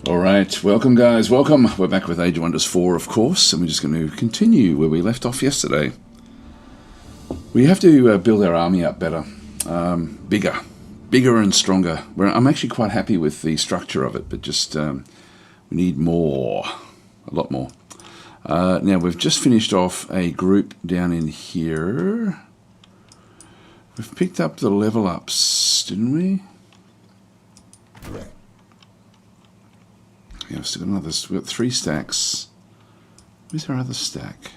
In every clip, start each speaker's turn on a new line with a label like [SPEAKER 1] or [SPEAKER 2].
[SPEAKER 1] Alright, welcome guys, welcome. We're back with Age of Wonders 4, of course, and we're just going to continue where we left off yesterday. We have to build our army up better, bigger and stronger. I'm actually quite happy with the structure of it, but just we need more, a lot more. Now we've just finished off a group down in here. We've picked up the level ups, didn't we? Yeah, we've still got another. We've got 3 stacks. Where's our other stack?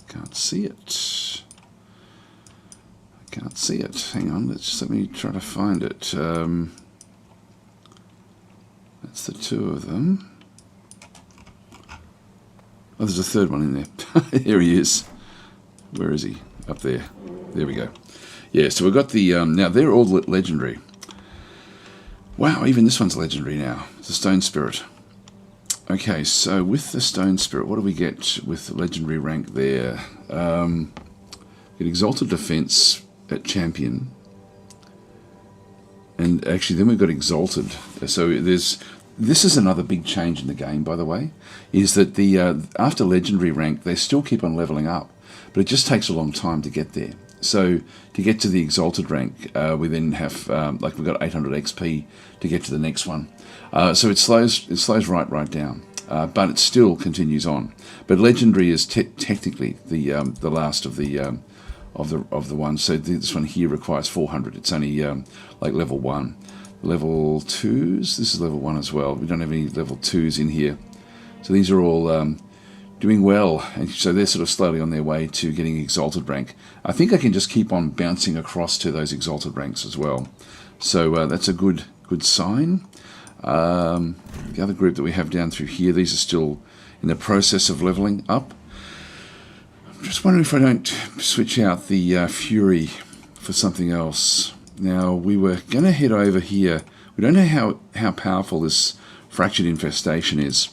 [SPEAKER 1] Can't see it. I can't see it. Hang on. Let me try to find it. That's the 2 of them. Oh, there's a 3rd one in there. Here he is. Where is he? Up there. There we go. Yeah. So we've got the. Now they're all legendary. Wow, even this one's legendary now. It's a Stone Spirit. Okay, so with the Stone Spirit, what do we get with the legendary rank there? Get Exalted Defense at Champion. And actually, then we've got Exalted. So this is another big change in the game, by the way, is that the after legendary rank, they still keep on leveling up, but it just takes a long time to get there. So to get to the Exalted rank, we then have, like we've got 800 XP to get to the next one. So it slows right down, but it still continues on. But Legendary is technically the last of the ones. So this one here requires 400. It's only like level 1. Level 2s, this is level 1 as well. We don't have any level 2s in here. So these are all doing well, and so they're sort of slowly on their way to getting Exalted rank. I think I can just keep on bouncing across to those Exalted ranks as well. So that's a good sign. The other group that we have down through here, these are still in the process of leveling up. I'm just wondering if I don't switch out the Fury for something else. Now, we were going to head over here. We don't know how powerful this Fractured Infestation is.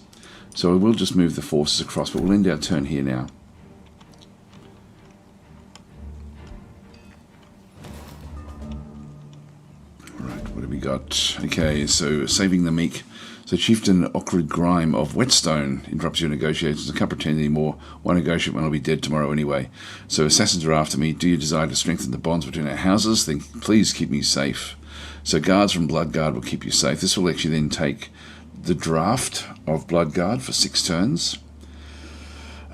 [SPEAKER 1] So we'll just move the forces across, but we'll end our turn here now. Alright, what have we got? Okay, so Saving the Meek. So Chieftain Ockrid Grime of Whetstone interrupts your negotiations. I can't pretend anymore. One negotiate when I'll be dead tomorrow anyway. So assassins are after me. Do you desire to strengthen the bonds between our houses? Then please keep me safe. So guards from Bloodguard will keep you safe. This will actually then take the draft of Bloodguard for 6 turns.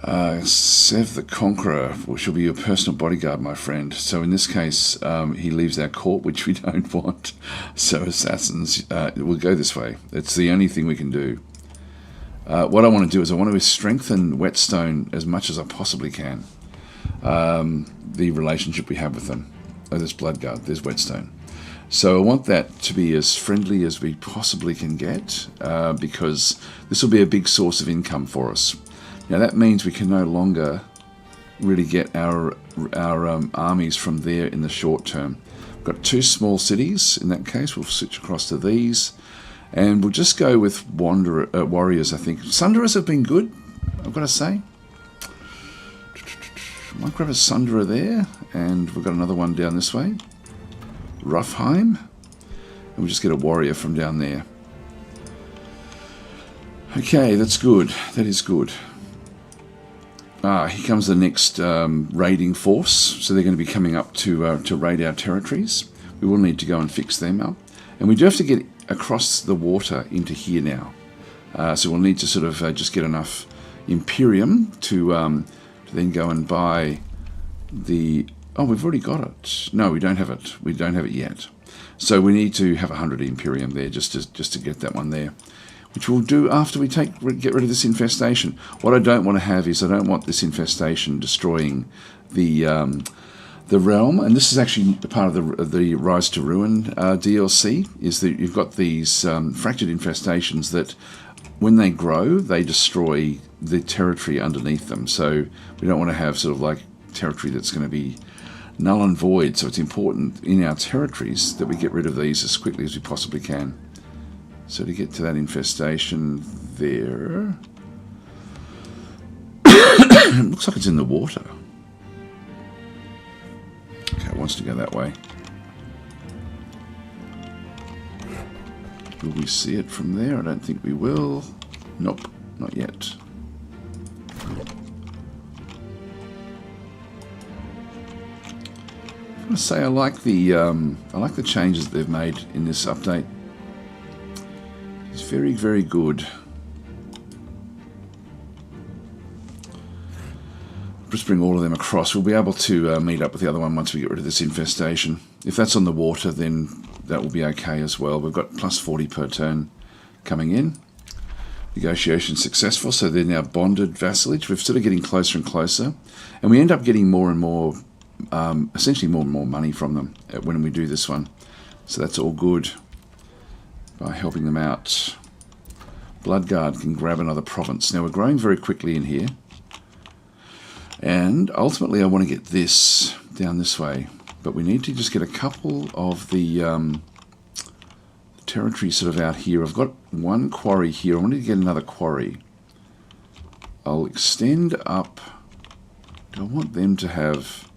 [SPEAKER 1] Sev the Conqueror, which will be your personal bodyguard, my friend. So in this case, he leaves our court, which we don't want. So assassins will go this way. It's the only thing we can do. What I want to do is I want to strengthen Whetstone as much as I possibly can. The relationship we have with them. Oh, there's Bloodguard, there's Whetstone. So I want that to be as friendly as we possibly can get, because this will be a big source of income for us. Now that means we can no longer really get our armies from there in the short term. We've got 2 small cities. In that case, we'll switch across to these, and we'll just go with warriors. I think Sunderers have been good, I've got to say. Might grab a Sunderer there, and we've got another one down this way. Roughheim, and we'll just get a warrior from down there. Okay, that's good. That is good. Here comes the next raiding force. So they're going to be coming up to raid our territories. We will need to go and fix them up, and we do have to get across the water into here now. So we'll need to sort of just get enough Imperium to then go and buy the. Oh, we've already got it. No, we don't have it. We don't have it yet. So we need to have 100 Imperium there just to get that one there, which we'll do after we get rid of this infestation. What I don't want to have is I don't want this infestation destroying the realm. And this is actually part of the Rise to Ruin DLC, is that you've got these fractured infestations that when they grow, they destroy the territory underneath them. So we don't want to have sort of like territory that's going to be null and void, so it's important in our territories that we get rid of these as quickly as we possibly can. So to get to that infestation there, it looks like it's in the water. Okay, it wants to go that way. Will we see it from there? I don't think we will. Nope, not yet. I must say I like the changes that they've made in this update. It's very, very good. Just bring all of them across. We'll be able to meet up with the other one once we get rid of this infestation. If that's on the water, then that will be okay as well. We've got plus 40 per turn coming in. Negotiation successful, so they're now bonded vassalage. We're sort of getting closer and closer, and we end up getting more and more, essentially more and more money from them when we do this one. So that's all good by helping them out. Bloodguard can grab another province. Now we're growing very quickly in here, and ultimately I want to get this down this way, but we need to just get a couple of the territory sort of out here. I've got one quarry here. I want to get another quarry. I'll extend up. Do I want them to have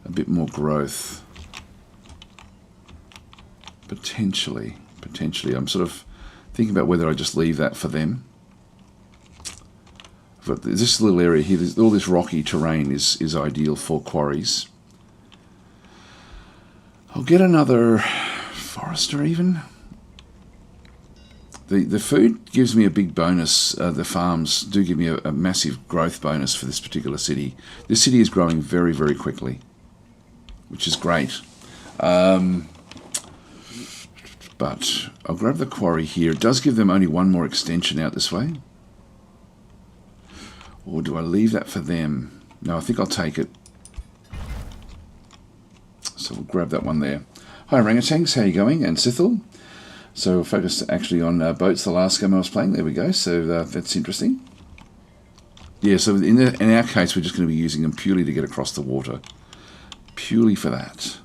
[SPEAKER 1] a bit more growth? Potentially. I'm sort of thinking about whether I just leave that for them. But this little area here, all this rocky terrain is ideal for quarries. I'll get another forester even. The food gives me a big bonus. The farms do give me a massive growth bonus for this particular city. This city is growing very, very quickly, which is great. But I'll grab the quarry here. It does give them only one more extension out this way. Or do I leave that for them? No, I think I'll take it. So we'll grab that one there. Hi orangutans, how are you going? And Sithil. So we'll focus actually on boats the last game I was playing. There we go. So that's interesting. Yeah, so in our case, we're just going to be using them purely to get across the water. Purely for that.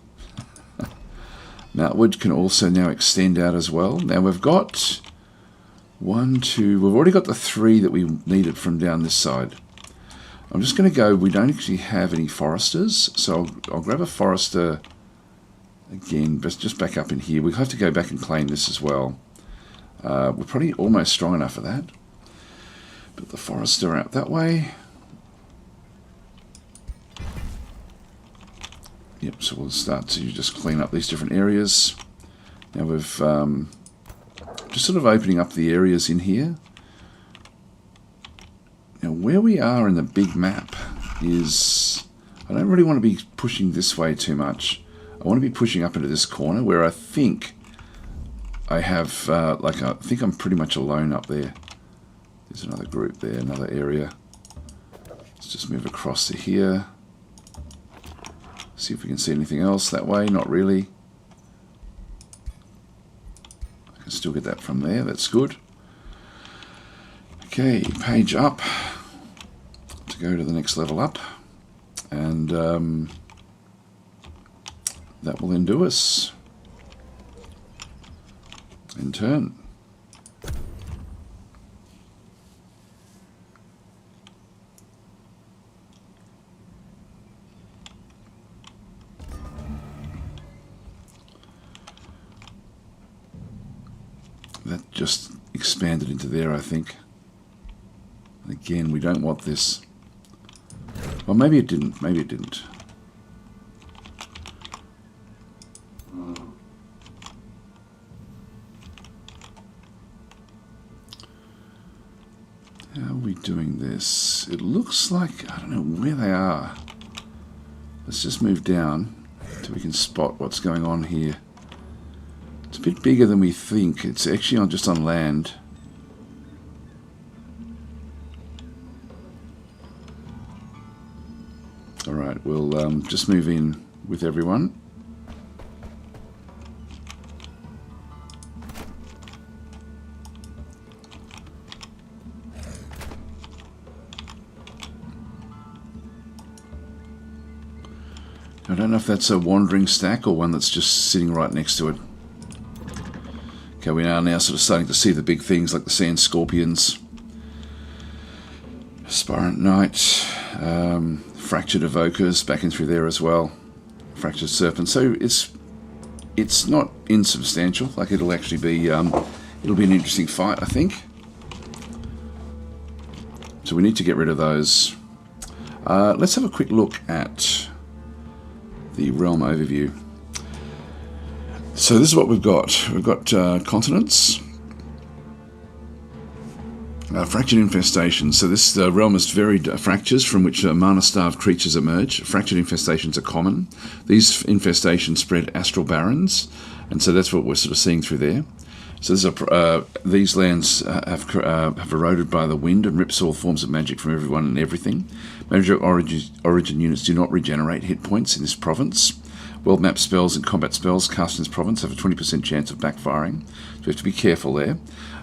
[SPEAKER 1] Moutwood can also now extend out as well. Now we've got we've already got the 3 that we needed from down this side. I'm just going to go, we don't actually have any foresters, so I'll grab a forester again, just back up in here. We'll have to go back and claim this as well. We're probably almost strong enough for that. Put the forester out that way. Yep, so we'll start to just clean up these different areas. Now we've just sort of opening up the areas in here. Now where we are in the big map is, I don't really want to be pushing this way too much. I want to be pushing up into this corner where I think I have, I think I'm pretty much alone up there. There's another group there, another area. Let's just move across to here. See if we can see anything else that way. Not really. I can still get that from there. That's good. Okay, page up to go to the next level up. And that will then do us in turn. That just expanded into there, I think. Again, we don't want this. Well, maybe it didn't. Maybe it didn't. How are we doing this? It looks like, I don't know where they are. Let's just move down so we can spot what's going on here. It's a bit bigger than we think. It's actually just on land. Alright, we'll just move in with everyone. I don't know if that's a wandering stack or one that's just sitting right next to it. Okay, we are now sort of starting to see the big things like the sand scorpions, aspirant knight, fractured evokers back in through there as well. Fractured Serpent. So it's not insubstantial. Like it'll actually be it'll be an interesting fight, I think. So we need to get rid of those. Let's have a quick look at the realm overview. So this is what we've got. We've got continents. Fractured Infestation. So this realm is varied fractures from which mana-starved creatures emerge. Fractured infestations are common. These infestations spread astral barrens, and so that's what we're sort of seeing through there. So these lands have eroded by the wind and rips all forms of magic from everyone and everything. Magic origin units do not regenerate hit points in this province. World-map spells and combat spells cast in this province have a 20% chance of backfiring, so we have to be careful there.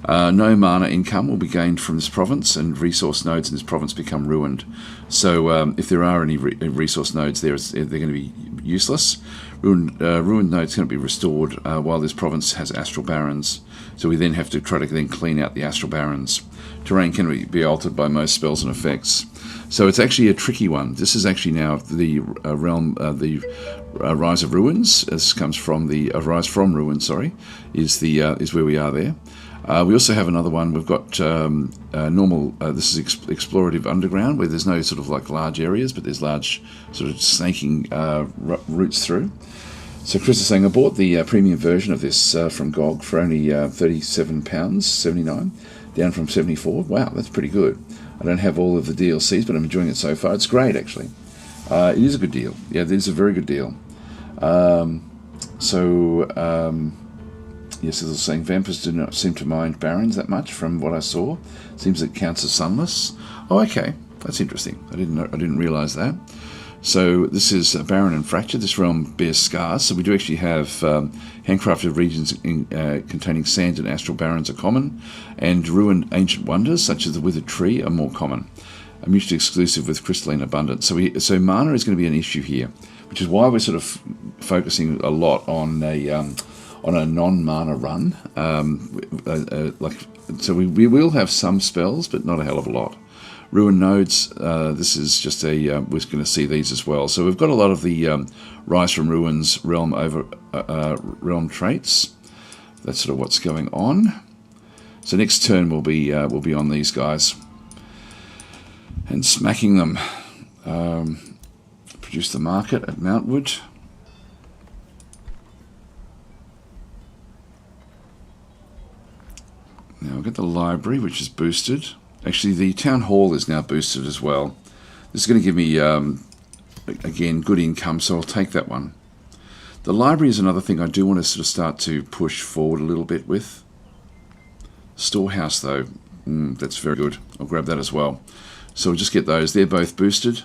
[SPEAKER 1] No mana income will be gained from this province, and resource nodes in this province become ruined. So if there are any resource nodes there, they're going to be useless. Ruined nodes can be restored while this province has astral barrens. So we then have to try to then clean out the astral barrens. Terrain can be altered by most spells and effects. So it's actually a tricky one. This is actually now the realm, the Rise of Ruins. This comes from the Rise from Ruins. Sorry, is where we are there. We also have another one. We've got normal. This is explorative underground, where there's no sort of like large areas, but there's large sort of snaking routes through. So Chris is saying I bought the premium version of this from GOG for only £37.79, down from 74. Wow, that's pretty good. I don't have all of the DLCs, but I'm enjoying it so far. It's great, actually. It is a good deal. Yeah, it is a very good deal. Yes, as I was saying, vampires do not seem to mind barons that much from what I saw. Seems it counts as sunless. Oh, okay. That's interesting. I didn't realise that. So this is Baron and Fracture. This realm bears scars. So we do actually have handcrafted regions containing sand and astral barrens are common, and ruined ancient wonders such as the withered tree are more common. Mutually exclusive with crystalline abundance. So mana is going to be an issue here, which is why we're sort of focusing a lot on a non-mana run. So we will have some spells, but not a hell of a lot. Ruin nodes, this is just we're going to see these as well. So we've got a lot of the Rise from Ruins realm traits. That's sort of what's going on. So next turn we'll be on these guys and smacking them. Produce the market at Mountwood. Now we've got the library, which is boosted. Actually, the town hall is now boosted as well. This is going to give me, again, good income, so I'll take that one. The library is another thing I do want to sort of start to push forward a little bit with. Storehouse, though, that's very good. I'll grab that as well. So we'll just get those. They're both boosted.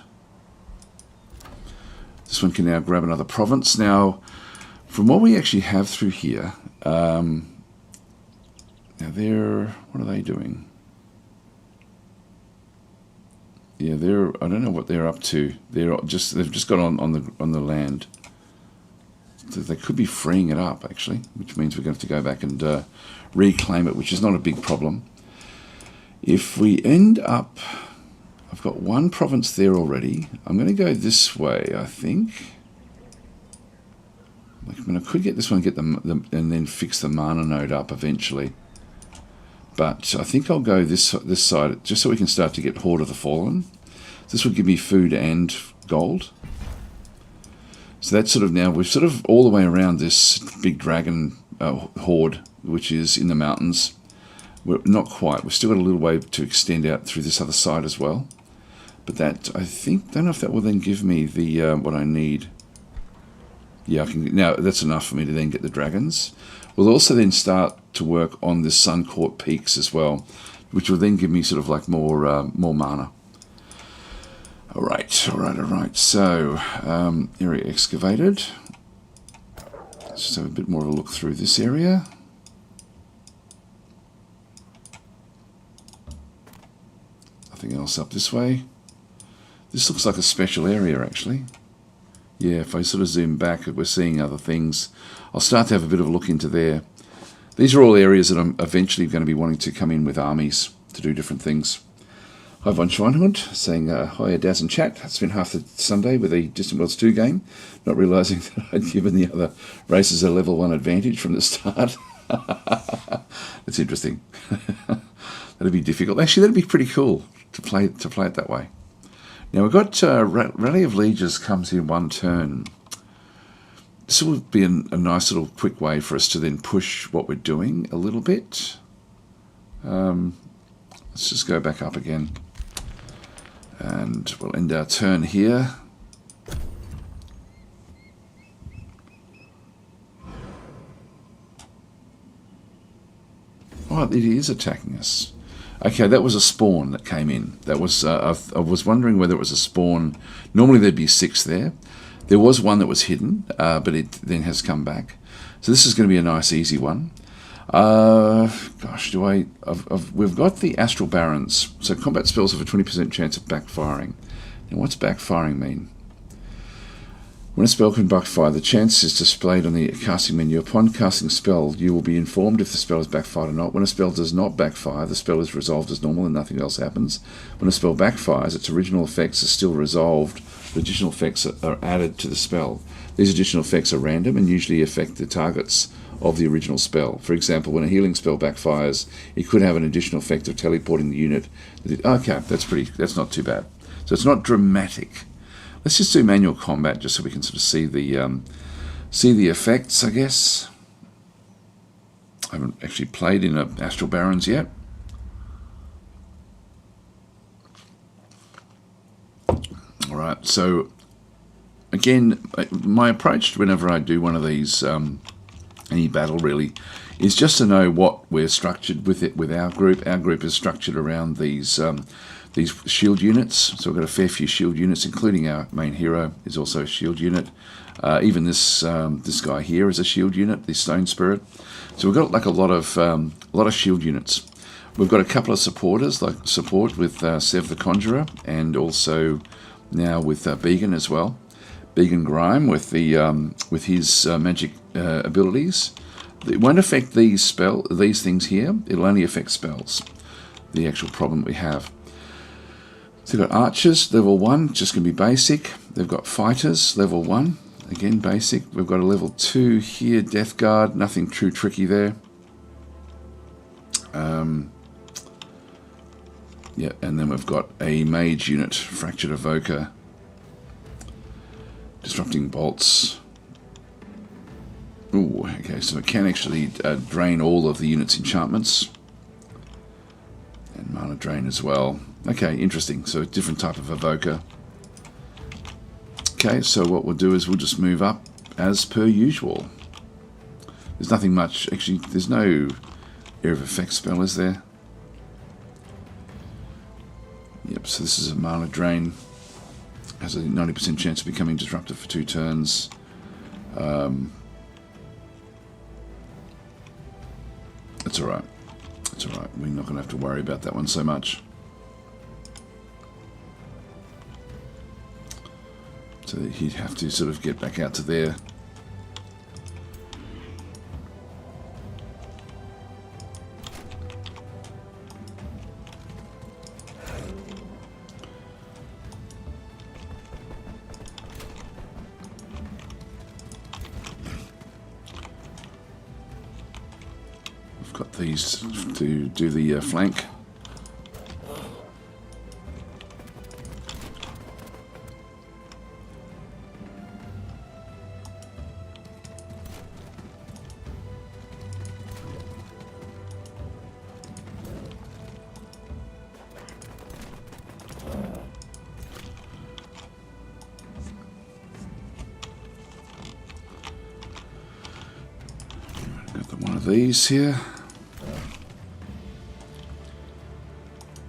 [SPEAKER 1] This one can now grab another province. Now, from what we actually have through here, now what are they doing? Yeah, I don't know what they're up to. They've just got on the land. So they could be freeing it up, actually, which means we're going to have to go back and reclaim it, which is not a big problem. If we end up, I've got one province there already. I'm going to go this way, I think. I mean, I could get this one, and then fix the mana node up eventually. But I think I'll go this side, just so we can start to get Horde of the Fallen. This would give me food and gold. So that's sort of now, we've sort of all the way around this big dragon horde, which is in the mountains. We're not quite. We've still got a little way to extend out through this other side as well. But that, I don't know if that will then give me the what I need. Yeah, I can. Now that's enough for me to then get the dragons. We'll also then start to work on the Sun-Court Peaks as well, which will then give me sort of like more mana. All right. So, area excavated. Let's just have a bit more of a look through this area. Nothing else up this way. This looks like a special area, actually. Yeah, if I sort of zoom back, we're seeing other things. I'll start to have a bit of a look into there. These are all areas that I'm eventually going to be wanting to come in with armies to do different things. Hi Von Schweinhund, saying hi Daz and chat. It's been half the Sunday with the Distant Worlds 2 game, not realising that I'd given the other races a level 1 advantage from the start. That's interesting. That'd be difficult. Actually, that'd be pretty cool to play it that way. Now we've got Rally of Lieges comes in one turn. This will be a nice little quick way for us to then push what we're doing a little bit. Let's just go back up again. And we'll end our turn here. Oh, it is attacking us. Okay, that was a spawn that came in. That was I was wondering whether it was a spawn. Normally there'd be 6 there. There was one that was hidden, but it then has come back. So this is going to be a nice, easy one. Gosh, we've got the Astral Barons. So combat spells have a 20% chance of backfiring. Now, what's backfiring mean? When a spell can backfire, the chance is displayed on the casting menu. Upon casting a spell, you will be informed if the spell is backfired or not. When a spell does not backfire, the spell is resolved as normal and nothing else happens. When a spell backfires, its original effects are still resolved. The additional effects are added to the spell. These additional effects are random and usually affect the targets of the original spell. For example, when a healing spell backfires, it could have an additional effect of teleporting the unit. Okay, that's not too bad. So it's not dramatic. Let's just do manual combat just so we can sort of see the effects, I guess. I haven't actually played in Astral Barons yet. All right, so again, my approach whenever I do one of these, any battle really, is just to know what we're structured with our group. Our group is structured around these shield units. So we've got a fair few shield units, including our main hero is also a shield unit. Even this guy here is a shield unit, the Stone Spirit. So we've got like a lot of shield units. We've got a couple of supporters, like support with Sev the Conjurer, and also now with Began as well. Began Grime with his magic abilities. It won't affect these things here. It'll only affect spells. The actual problem we have. So they've got archers, level 1, just going to be basic. They've got fighters, level 1, again basic. We've got a level 2 here, Death Guard, nothing too tricky there. Yeah, and then we've got a mage unit, Fractured Evoker, Disrupting Bolts. Ooh, okay, so it can actually drain all of the unit's enchantments. And mana drain as well. Okay, interesting. So a different type of evoker. Okay, so what we'll do is we'll just move up as per usual. There's nothing much. Actually, there's no area of effect spell, is there? Yep, so this is a mana drain. Has a 90% chance of becoming disrupted for 2 turns. That's alright. It's alright. We're not going to have to worry about that one so much. So he'd have to sort of get back out to there. We've got these to do the flank. These here.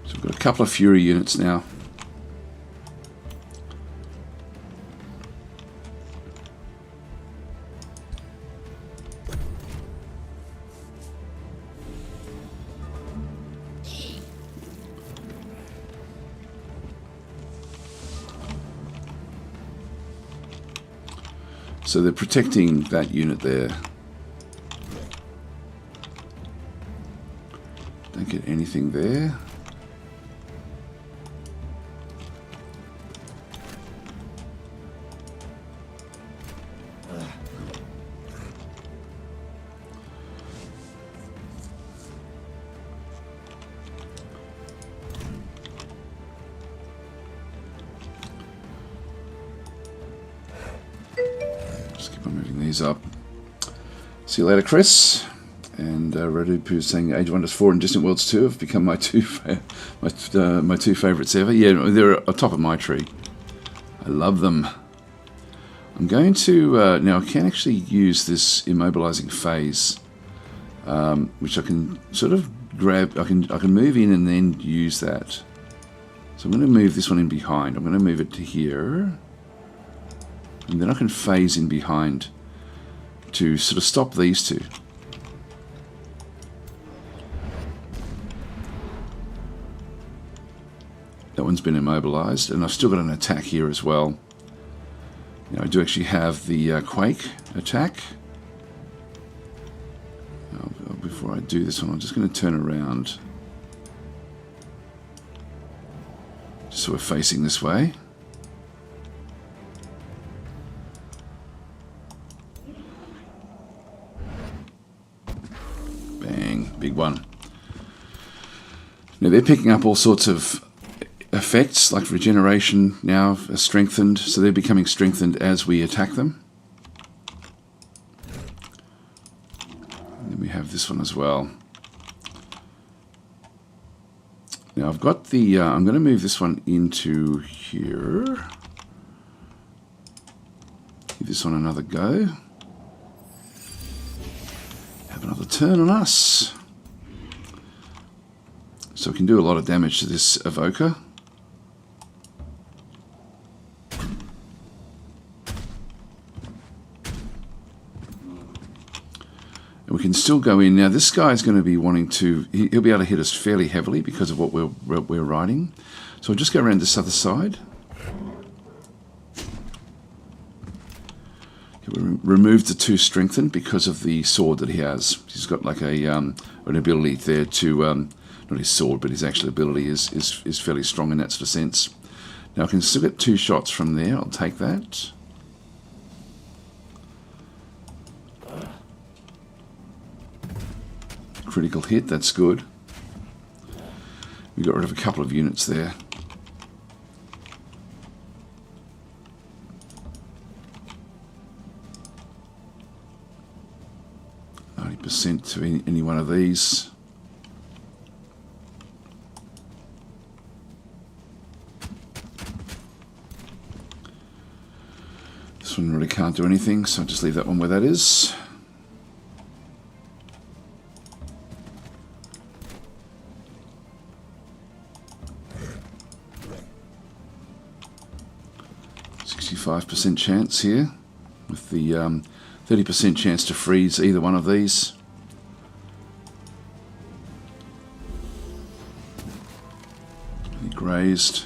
[SPEAKER 1] So we've got a couple of Fury units now. So they're protecting that unit there. Don't get anything there. by moving these up. See you later, Chris. And Radupu saying Age of Wonders 4 and Distant Worlds 2 have become my two favourites ever. Yeah, they're on top of my tree. I love them. I'm going to now I can actually use this immobilizing phase, which I can sort of grab. I can move in and then use that. So I'm going to move this one in behind. I'm going to move it to here, and then I can phase in behind to sort of stop these two. That one's been immobilized, and I've still got an attack here as well. Now, I do actually have the Quake attack. Before I do this one, I'm just going to turn around. Just so we're facing this way. Bang, big one. Now, they're picking up all sorts of effects like regeneration now are strengthened, so they're becoming strengthened as we attack them. And then we have this one as well. Now I've got the I'm going to move this one into here. Give this one another go. Have another turn on us. So we can do a lot of damage to this evoker. And we can still go in. Now this guy's going to be wanting to, he'll be able to hit us fairly heavily because of what we're riding. So I'll just go around this other side. Remove the 2 strengthened because of the sword that he has. He's got like a an ability there to, not his sword, but his actual ability is fairly strong in that sort of sense. Now I can still get 2 shots from there. I'll take that. Critical hit, that's good. We got rid of a couple of units there. % to any one of these. This one really can't do anything, so I'll just leave that one where that is. %, chance here with the 30% chance to freeze either one of these. He grazed.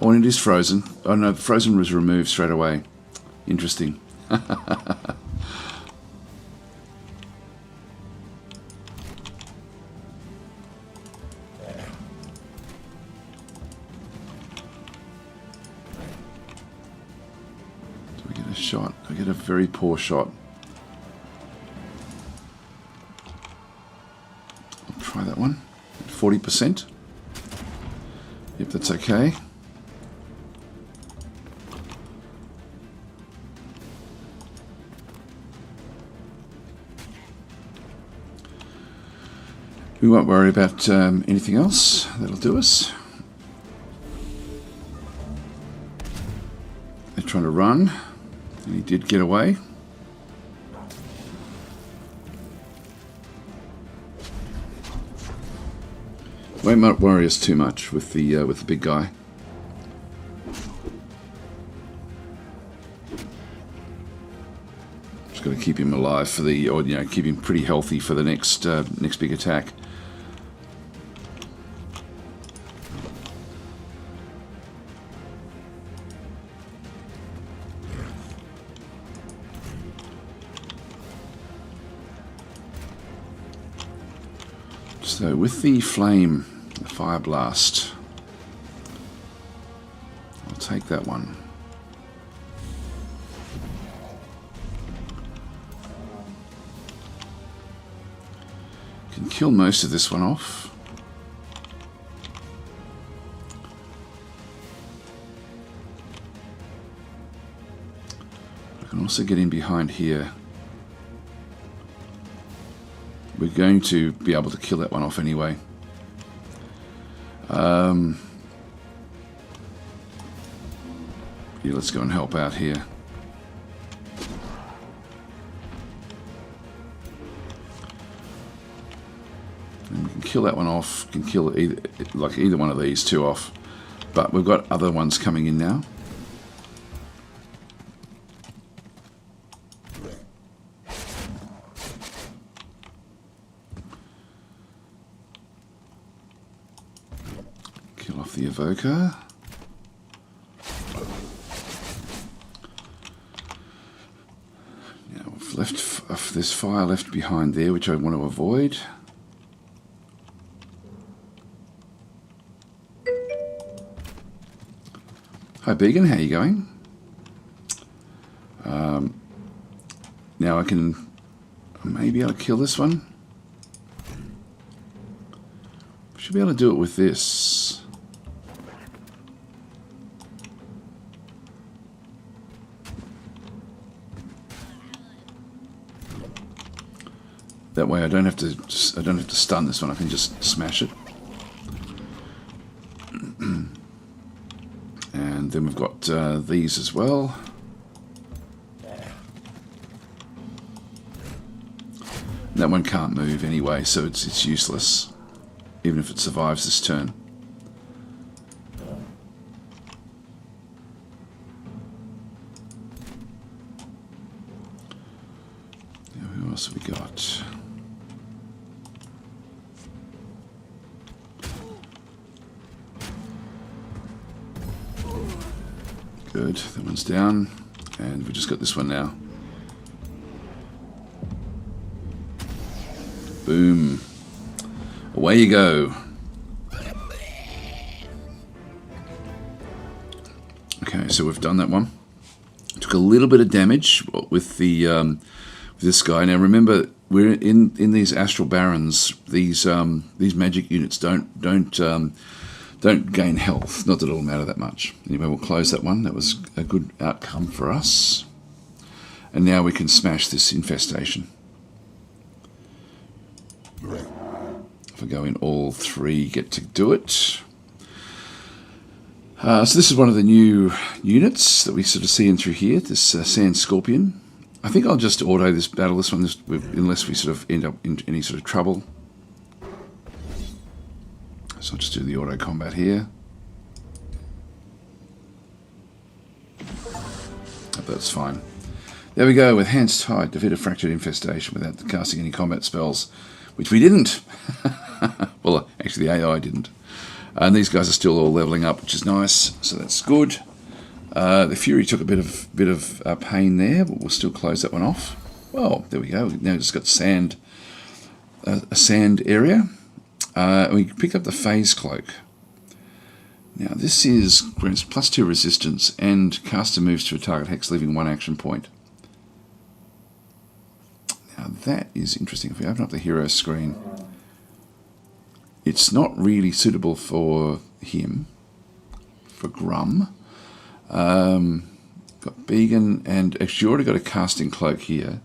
[SPEAKER 1] Oh, and it is frozen. Oh no, frozen was removed straight away. Interesting. Shot. I get a very poor shot. I'll try that one. 40%. Yep, that's okay. We won't worry about anything else. That'll do us. They're trying to run. And he did get away. Won't worry us too much with the big guy. Just got to keep him alive for the, or keep him pretty healthy for the next big attack. So with the flame, the fire blast, I'll take that one. Can kill most of this one off. can also get in behind here. We're going to be able to kill that one off anyway. Yeah, let's go and help out here. And we can kill that one off. Can kill either one of these two off. But we've got other ones coming in now. Kill off the evoker. Now we've left this fire left behind there, which I want to avoid. Hi Began, how you going? Now I can maybe able to kill this one. Should be able to do it with this. That way I don't have to stun this one. I can just smash it. And then we've got these as well. That one can't move anyway, so it's useless, even if it survives this turn. Now, who else have we got? Good, that one's down, and we just got this one now. Boom. Away you go. Okay, so we've done that one. Took a little bit of damage with the with this guy. Now remember, we're in these astral barons. These magic units don't gain health. Not that it'll matter that much. Anyway, we'll close that one. That was a good outcome for us. And now we can smash this infestation. If I go in all three, get to do it. So this is one of the new units that we sort of see in through here, this Sand Scorpion. I think I'll just auto this battle, this one, unless we sort of end up in any sort of trouble. So I'll just do the auto combat here. Hope that's fine. There we go, with hands tied, defeat a fractured infestation without casting any combat spells, which we didn't. Well, actually the AI didn't. And these guys are still all leveling up, which is nice, so that's good. The Fury took a bit of pain there, but we'll still close that one off. Well, there we go. We've now just got sand, a sand area. We picked up the Phase Cloak. Now this is grants +2 resistance and caster moves to a target hex, leaving 1 action point. Now that is interesting. If we open up the hero screen, it's not really suitable for him, for Grum. Got Began, and actually you already got a casting cloak here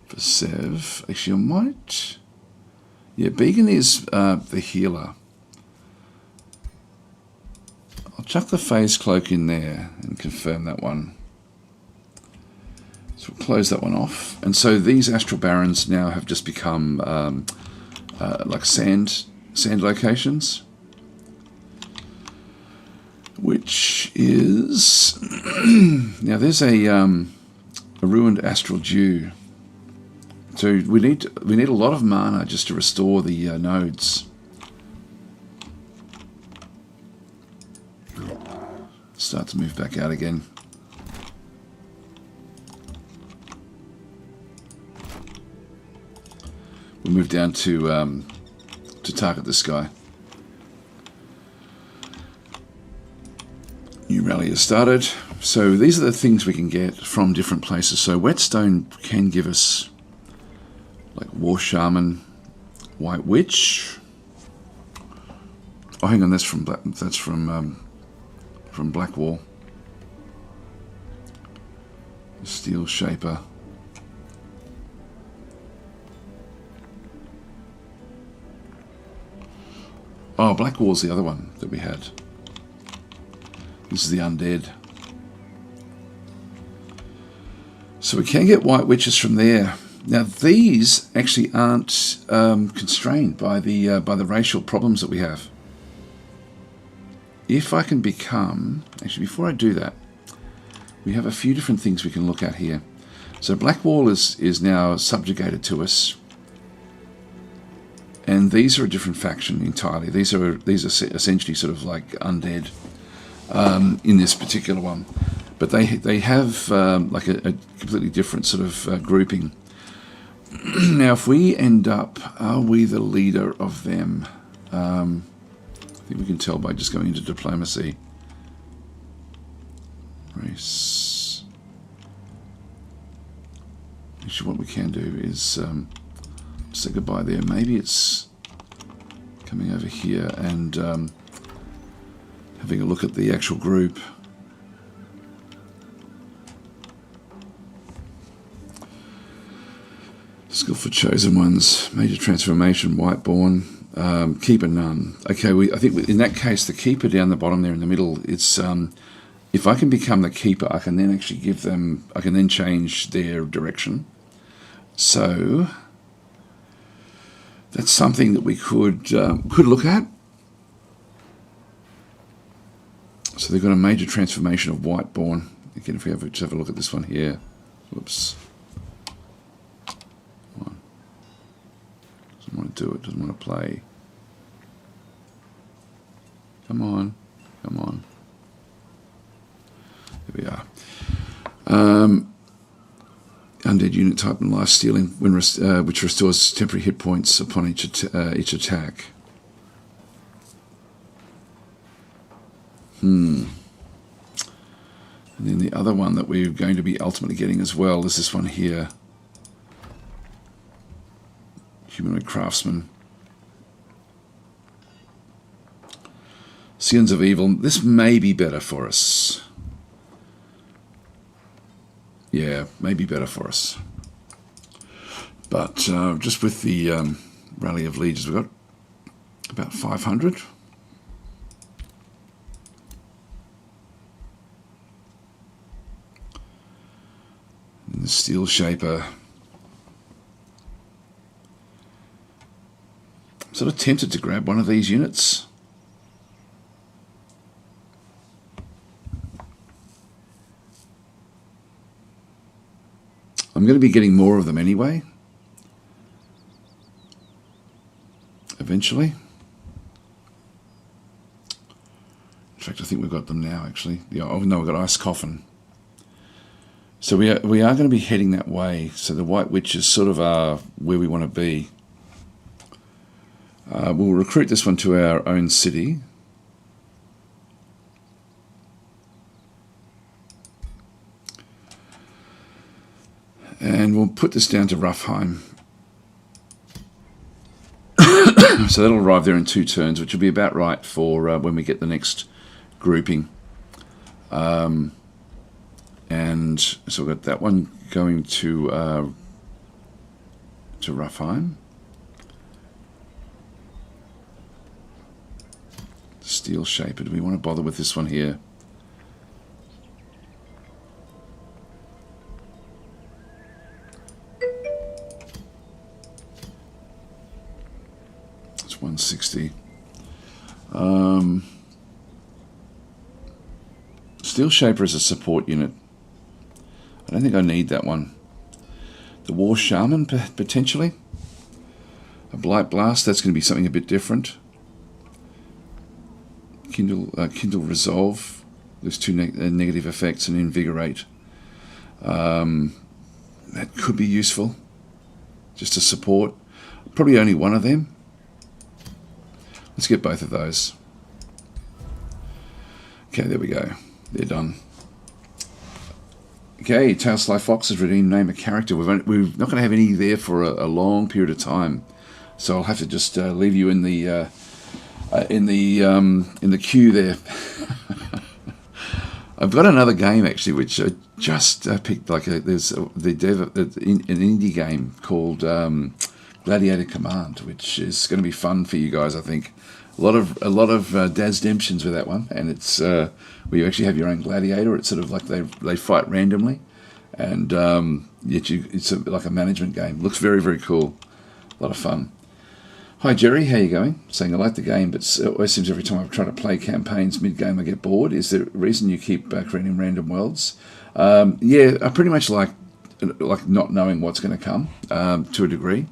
[SPEAKER 1] for Sev. Actually I might... Yeah, Began is the healer. I'll chuck the Phase Cloak in there and confirm that one. So we'll close that one off. And so these Astral Barons now have just become like sand locations. Which is... now there's a ruined Astral Dew. So we need a lot of mana just to restore the nodes. Start to move back out again. We'll move down to target this guy. New rally has started. So these are the things we can get from different places. So Whetstone can give us like War Shaman, White Witch. Oh, hang on, that's from Blackwall. Steel Shaper. Oh, Black War's the other one that we had. This is the Undead. So we can get White Witches from there. Now these actually aren't constrained by the racial problems that we have. If I can become... Actually, before I do that, we have a few different things we can look at here. So Black Wall is now subjugated to us. And these are a different faction entirely. These are essentially sort of like undead in this particular one. But they have like a completely different sort of grouping. Now, if we end up, are we the leader of them? I think we can tell by just going into diplomacy. Race. Actually, what we can do is say goodbye there. Maybe it's coming over here and having a look at the actual group. Skill for chosen ones, major transformation, Whiteborn, keeper none. Okay, I think in that case the keeper down the bottom there in the middle, it's if I can become the keeper, I can then actually give them, I can then change their direction. So that's something that we could look at. So they've got a major transformation of Whiteborn. Again, if we just have a look at this one here. Whoops. Doesn't want to do it, doesn't want to play. Come on, come on. There we are. Undead unit type and life stealing, which restores temporary hit points upon each attack. And then the other one that we're going to be ultimately getting as well is this one here. Humanoid Craftsman. Scions of Evil. This may be better for us. Yeah, may be better for us. But just with the Rally of Legions, we've got about 500. And the Steel Shaper. I'm sort of tempted to grab one of these units. I'm going to be getting more of them anyway. Eventually. In fact, I think we've got them now, actually. Yeah, oh, no, we've got Ice Coffin. So we are going to be heading that way. So the White Witches sort of are where we want to be. We'll recruit this one to our own city. And we'll put this down to Roughheim. So that'll arrive there in 2 turns, which will be about right for when we get the next grouping. And so we've got that one going to Roughheim. Steel Shaper. Do we want to bother with this one here? It's 160. Steel Shaper is a support unit. I don't think I need that one. The War Shaman, potentially. A Blight Blast, that's going to be something a bit different. Kindle Resolve. There's 2 negative effects and Invigorate. That could be useful. Just to support. Probably only one of them. Let's get both of those. Okay, there we go. They're done. Okay, Tailsly Fox has redeemed name a character. We're not going to have any there for a long period of time, so I'll have to just leave you in the queue there. I've got another game actually, which I just picked. Like there's the dev an indie game called Gladiator Command, which is going to be fun for you guys. I think a lot of DasDemptions with that one, and it's where you actually have your own gladiator. It's sort of like they fight randomly, and yet it's like a management game. Looks very, very cool. A lot of fun. Hi Jerry, how you going? Saying I like the game, but it always seems every time I try to play campaigns mid-game I get bored. Is there a reason you keep creating random worlds? Yeah, I pretty much like not knowing what's going to come to a degree.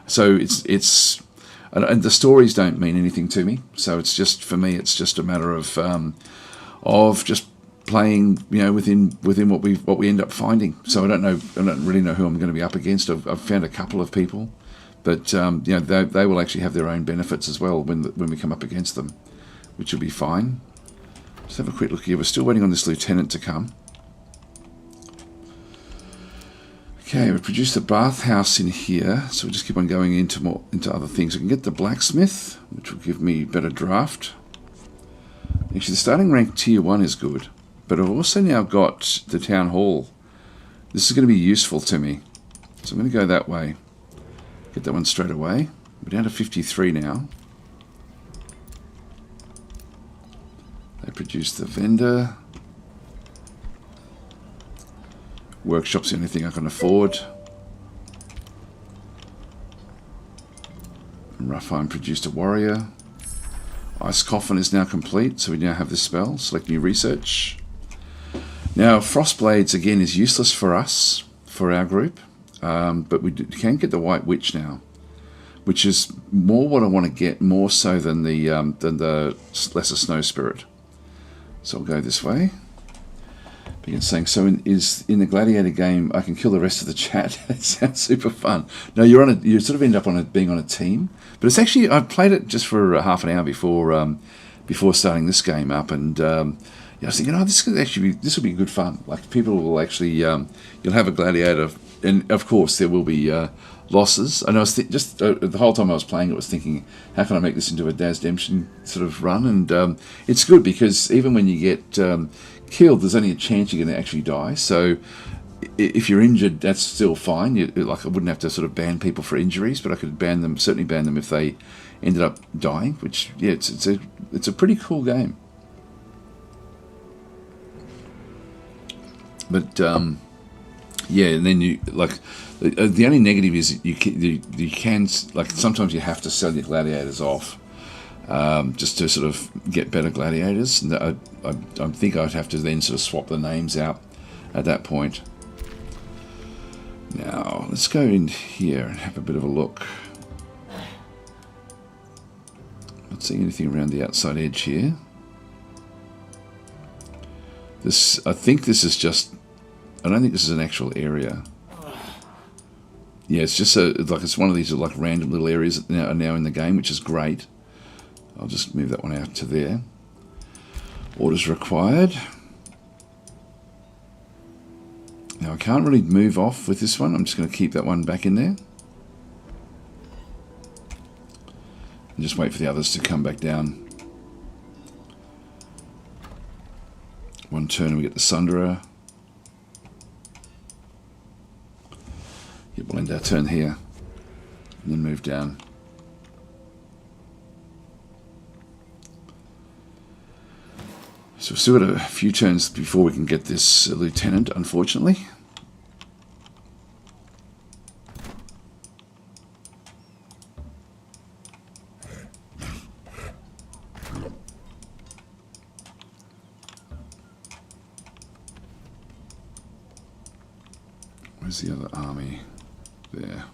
[SPEAKER 1] So it's and the stories don't mean anything to me. So it's just for me, it's just a matter of just playing, within what we end up finding. So I don't really know who I'm going to be up against. I've found a couple of people. But they will actually have their own benefits as well when we come up against them, which will be fine. Just have a quick look here. We're still waiting on this lieutenant to come. Okay, we produced the bathhouse in here, so we'll just keep on going into other things. We can get the blacksmith, which will give me better draft. Actually, the starting rank tier 1 is good, but I've also now got the town hall. This is going to be useful to me, so I'm going to go that way. Get that one straight away. We're down to 53 now. They produced the vendor. Workshop's the only thing I can afford. And Ruffine produced a warrior. Ice Coffin is now complete, so we now have this spell. Select new research. Now, Frostblades again is useless for us, for our group. But we can get the White Witch now, which is more what I want to get, more so than the Lesser Snow Spirit. So I'll go this way. Begin saying, so in the Gladiator game, I can kill the rest of the chat. It sounds super fun. No, you sort of end up being on a team, but it's actually I played it just for half an hour before starting this game up, and I was thinking, this will be good fun. Like people will actually you'll have a gladiator. And of course, there will be losses. And I was just the whole time I was playing it, was thinking, how can I make this into a DasDemption sort of run? And it's good because even when you get killed, there's only a chance you're going to actually die. So if you're injured, that's still fine. I wouldn't have to sort of ban people for injuries, but I could certainly ban them if they ended up dying. Which it's a pretty cool game. But yeah, and then the only negative is you can sometimes you have to sell your gladiators off just to sort of get better gladiators. And I think I'd have to then sort of swap the names out at that point. Now let's go in here and have a bit of a look. Not seeing anything around the outside edge here. I think this is just. I don't think this is an actual area. Yeah, it's just it's one of these like random little areas that are now in the game, which is great. I'll just move that one out to there. Orders required. Now I can't really move off with this one. I'm just going to keep that one back in there. And just wait for the others to come back down. One turn and we get the Sunderer. Yeah, we'll end our turn here and then move down. So we've still got a few turns before we can get this lieutenant, unfortunately. Where's the other army? There.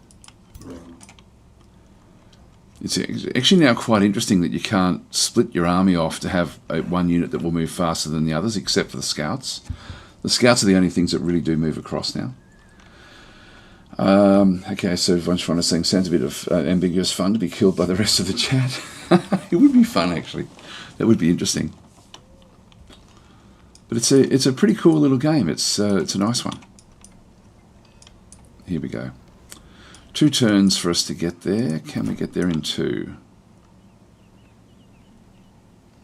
[SPEAKER 1] It's actually now quite interesting that you can't split your army off to have one unit that will move faster than the others, except for the scouts. The scouts are the only things that really do move across now. Okay, so everyone's trying to say, sounds a bit of ambiguous fun to be killed by the rest of the chat. It would be fun, actually. That would be interesting. But it's a pretty cool little game. It's a nice one. Here we go. 2 turns for us to get there. Can we get there in 2?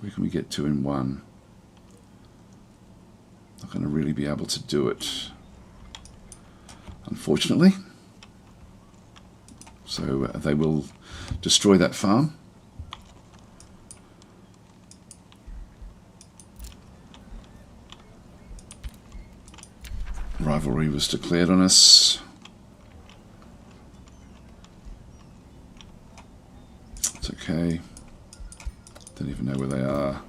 [SPEAKER 1] Where can we get to in 1? Not going to really be able to do it, unfortunately. So they will destroy that farm. Rivalry was declared on us. It's okay. Don't even know where they are.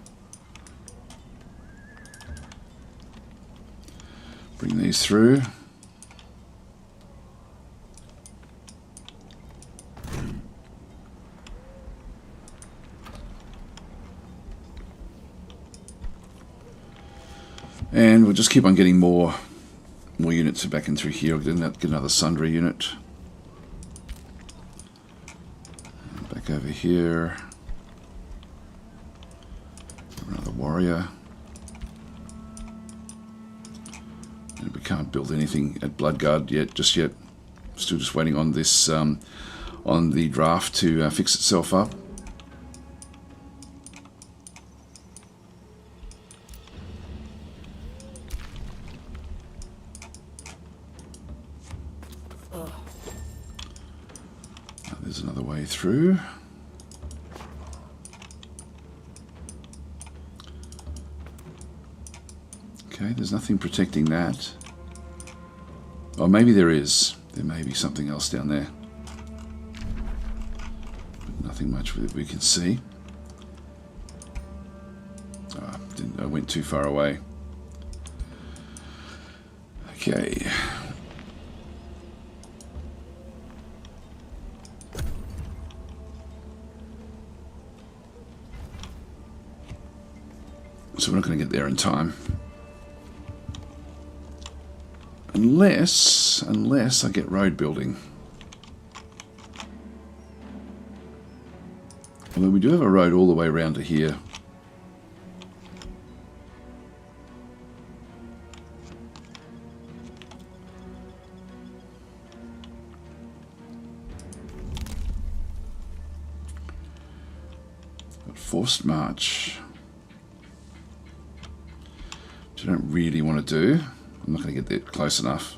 [SPEAKER 1] Bring these through. And we'll just keep on getting more units back in through here. I'll get another Sundry unit. Back over here. Another warrior. And we can't build anything at Bloodguard yet, just yet. Still just waiting on this, on the draft to fix itself up. There's another way through. Okay, there's nothing protecting that. Oh, maybe there is. There may be something else down there. But nothing much that we can see. Oh, I went too far away. Okay. So we're not going to get there in time. Unless I get road building. Although we do have a road all the way around to here. But forced march, which I don't really want to do. I'm not going to get there close enough.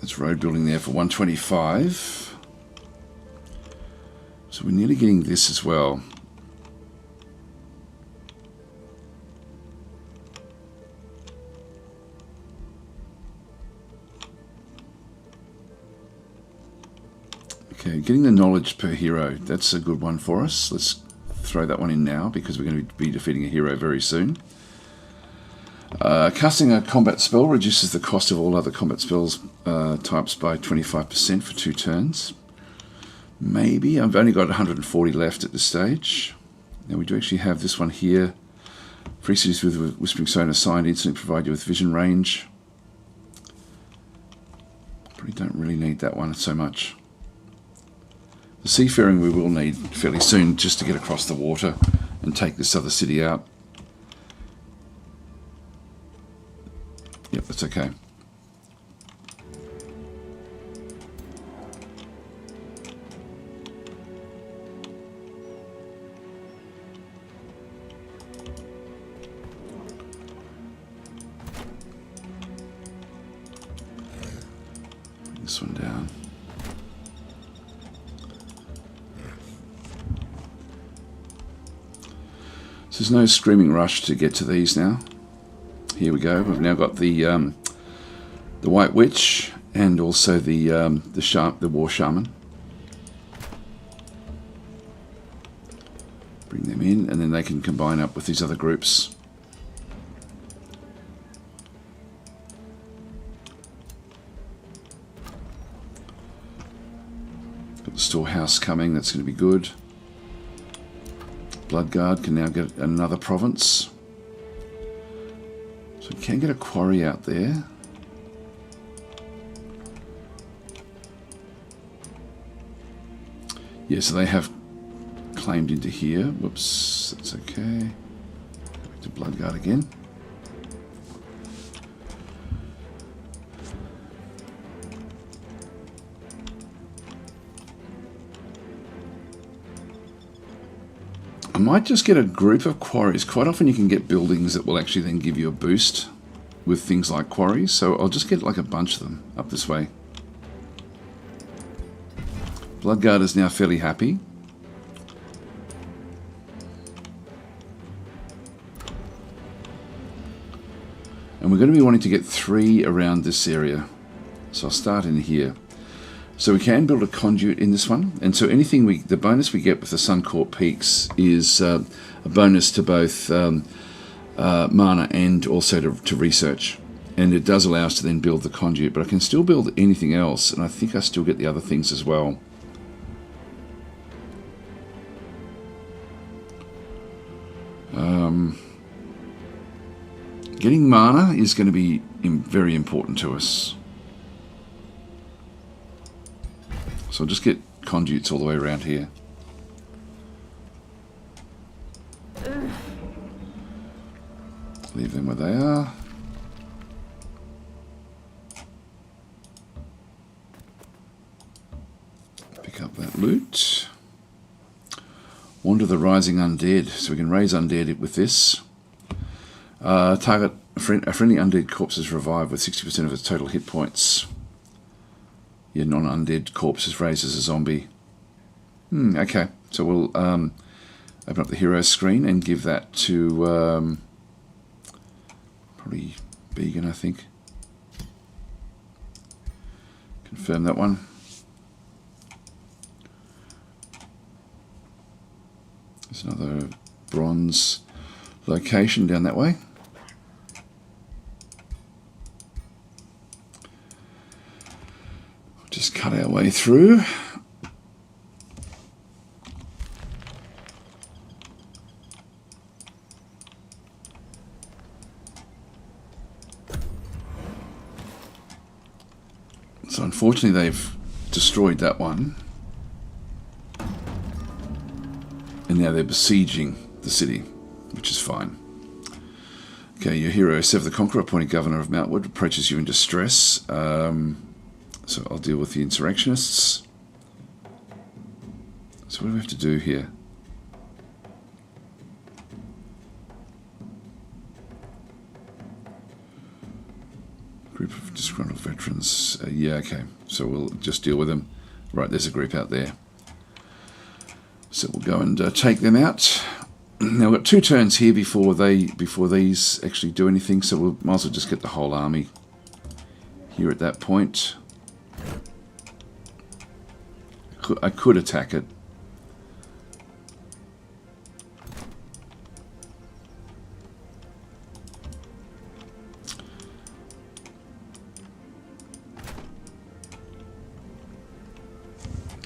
[SPEAKER 1] That's road building there for 125. So we're nearly getting this as well. Okay, getting the knowledge per hero. That's a good one for us. Let's throw that one in now because we're going to be defeating a hero very soon. Casting a combat spell reduces the cost of all other combat spells types by 25% for 2 turns. Maybe. I've only got 140 left at this stage. Now we do actually have this one here. Free cities with Whispering Stone assigned instantly provide you with vision range. Probably don't really need that one so much. The seafaring we will need fairly soon just to get across the water and take this other city out. Yep, that's okay. Bring this one down. There's no screaming rush to get to these now. Here we go. We've now got the White Witch and also the War Shaman. Bring them in, and then they can combine up with these other groups. Got the storehouse coming. That's going to be good. Bloodguard can now get another province. So we can get a quarry out there. Yeah, so they have claimed into here. Whoops, that's okay. Go back to Bloodguard again. I might just get a group of quarries. Quite often you can get buildings that will actually then give you a boost with things like quarries. So I'll just get like a bunch of them up this way. Bloodguard is now fairly happy. And we're going to be wanting to get 3 around this area. So I'll start in here. So we can build a conduit in this one. And so anything the bonus we get with the Suncorp Peaks is a bonus to both mana and also to research. And it does allow us to then build the conduit. But I can still build anything else. And I think I still get the other things as well. Getting mana is going to be very important to us. So I'll just get conduits all the way around here. Leave them where they are. Pick up that loot. Wander the Rising Undead. So we can raise undead with this. Target a friendly undead corpse is revived with 60% of its total hit points. Your non-undead corpse is raised as a zombie. Okay, so we'll open up the hero screen and give that to probably Began, I think. Confirm that one. There's another bronze location down that way. Just cut our way through. So unfortunately they've destroyed that one. And now they're besieging the city, which is fine. Okay, your hero, Sever the Conqueror, appointed governor of Mountwood, approaches you in distress. So I'll deal with the insurrectionists. So what do we have to do here? Group of disgruntled veterans. Yeah, okay. So we'll just deal with them. Right, there's a group out there. So we'll go and take them out. Now we've got 2 turns here before these actually do anything. So we might as well just get the whole army here at that point. I could attack it.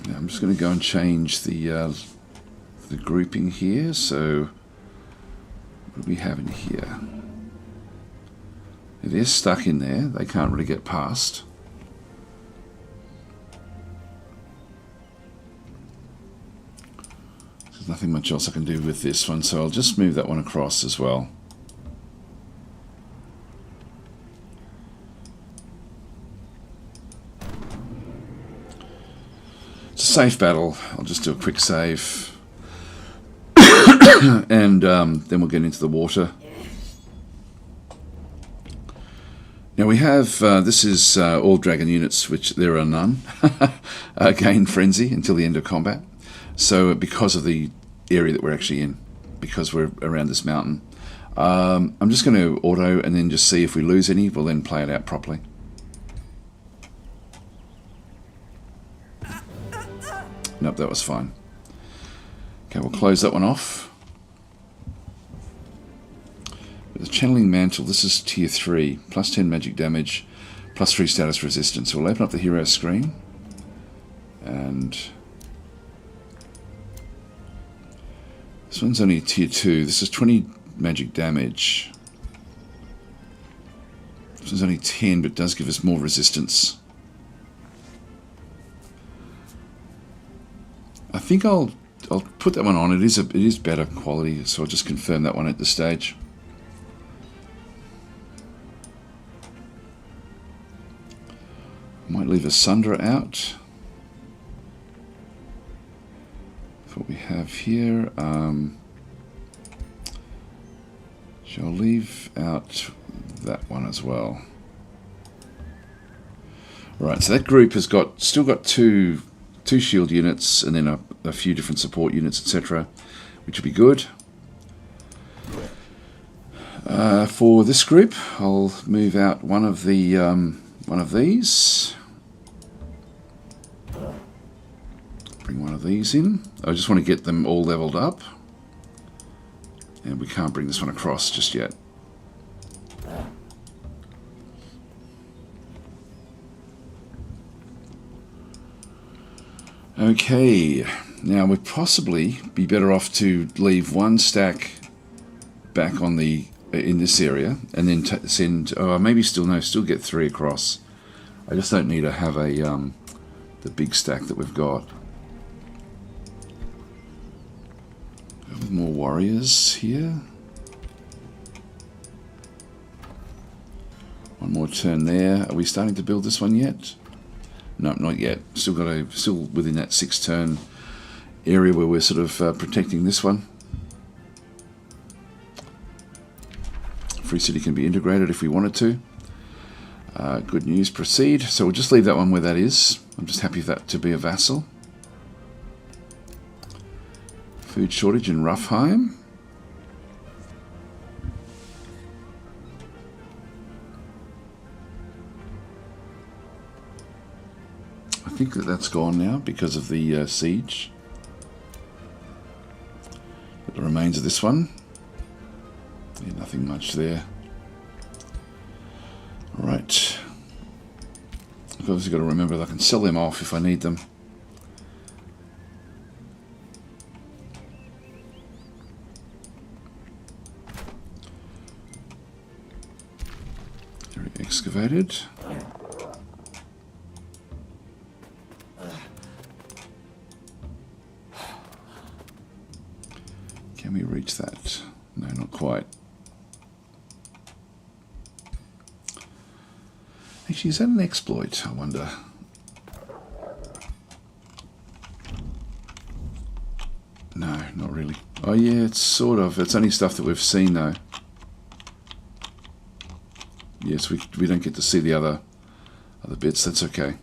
[SPEAKER 1] Now I'm just going to go and change the grouping here. So what do we have in here? They're stuck in there. They can't really get past. There's nothing much else I can do with this one, so I'll just move that one across as well. It's a safe battle. I'll just do a quick save. And then we'll get into the water. Now we have, this is all dragon units, which there are none, gain frenzy until the end of combat. So because of the area that we're actually in, because we're around this mountain, I'm just going to auto and then just see if we lose any. We'll then play it out properly. Nope, that was fine. Okay, we'll close that one off. The Channeling Mantle, this is tier 3, plus 10 magic damage, plus 3 status resistance. So we'll open up the hero screen, and this one's only tier 2. This is 20 magic damage. This one's only 10, but does give us more resistance. I think I'll put that one on. It is better quality, so I'll just confirm that one at this stage. Might leave a Sundra out. That's what we have here. I'll leave out that one as well. Right, so that group has still got two shield units and then a few different support units, etc., which will be good. For this group, I'll move out one of these. Bring one of these in. I just want to get them all leveled up. And we can't bring this one across just yet. Okay, now we'd possibly be better off to leave one stack back on in this area, and then send. Maybe still get 3 across. I just don't need to have the big stack that we've got. More warriors here. One more turn there. Are we starting to build this one yet? No, not yet. Still within that 6-turn area where we're sort of protecting this one. Free city can be integrated if we wanted to. Good news, proceed. So we'll just leave that one where that is. I'm just happy for that to be a vassal. Food shortage in Ruffheim. I think that's gone now because of the siege. But the remains of this one. Yeah, nothing much there. Alright. I've obviously got to remember that I can sell them off if I need them. Excavated. Can we reach that? No, not quite. Actually, is that an exploit? I wonder. No, not really. Oh yeah, it's sort of. It's only stuff that we've seen though. Yes, we don't get to see the other bits. That's okay.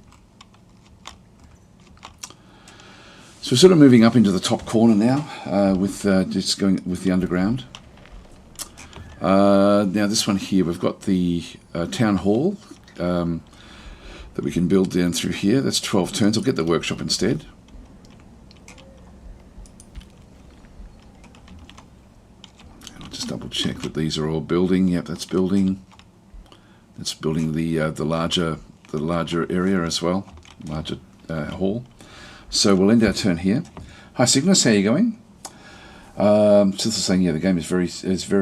[SPEAKER 1] So we're sort of moving up into the top corner now, with just going with the underground. Now this one here, we've got the town hall that we can build down through here. That's 12 turns. I'll get the workshop instead. And I'll just double check that these are all building. Yep, that's building. It's building the larger area as well, larger hall. So we'll end our turn here. Hi Cygnus, how are you going? Just saying, yeah, the game is very flexible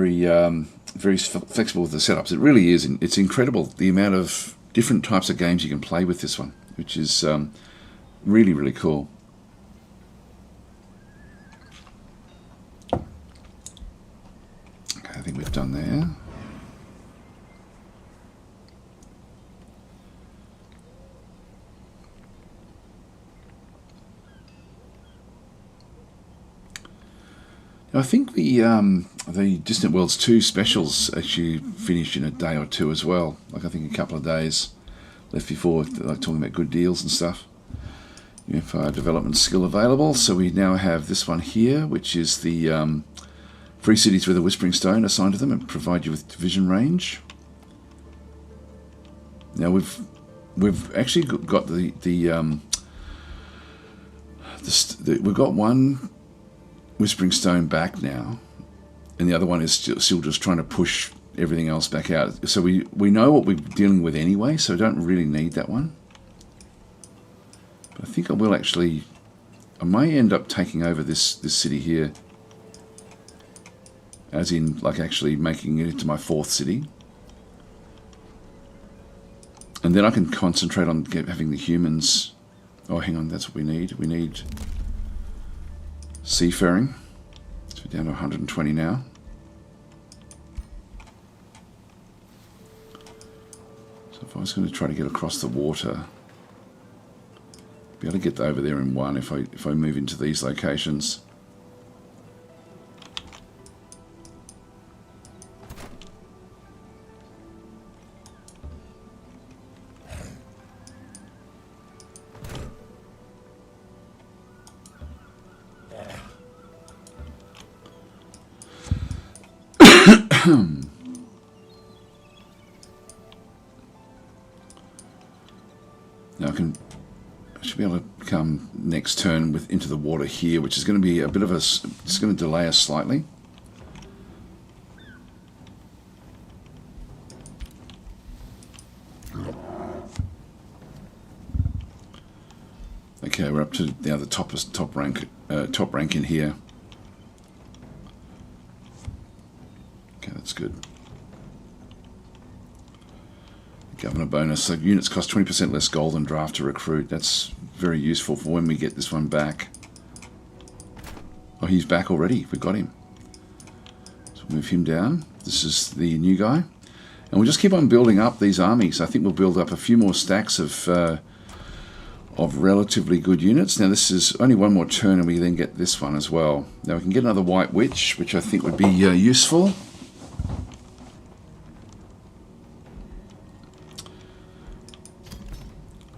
[SPEAKER 1] with the setups. It really is. It's incredible the amount of different types of games you can play with this one, which is really, really cool. Okay, I think we've done there. I think the Distant Worlds 2 specials actually finished in a day or two as well. Like I think a couple of days left before, like talking about good deals and stuff. Unified development skill available. So we now have this one here, which is the free cities with a Whispering Stone assigned to them and provide you with division range. Now we've actually got we've got one Whispering Stone back now, and the other one is still just trying to push everything else back out. So we know what we're dealing with anyway, so I don't really need that one. But I think I will actually. I may end up taking over this city here, as in like actually making it into my 4th city, and then I can concentrate on having the humans. Oh, hang on, that's what we need. We need seafaring. So we're down to 120 now. So if I was going to try to get across the water, be able to get over there in one if I move into these locations. Now I should be able to come next turn into the water here, which is going to be a bit of it's going to delay us slightly. Okay, we're up to now the top rank in here. Okay, that's good. Governor bonus. So units cost 20% less gold than draft to recruit. That's very useful for when we get this one back. Oh, he's back already. We got him. So we'll move him down. This is the new guy. And we'll just keep on building up these armies. I think we'll build up a few more stacks of relatively good units. Now this is only one more turn and we then get this one as well. Now we can get another White Witch, which I think would be useful.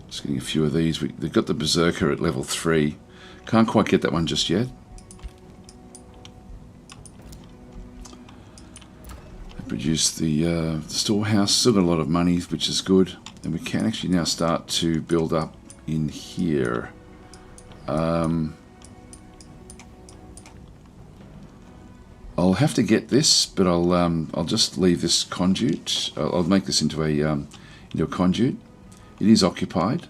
[SPEAKER 1] Just getting a few of these. They've got the Berserker at level 3. Can't quite get that one just yet. I produced the storehouse. Still got a lot of money, which is good. And we can actually now start to build up in here. I'll have to get this, but I'll just leave this conduit. I'll make this into a conduit. It is occupied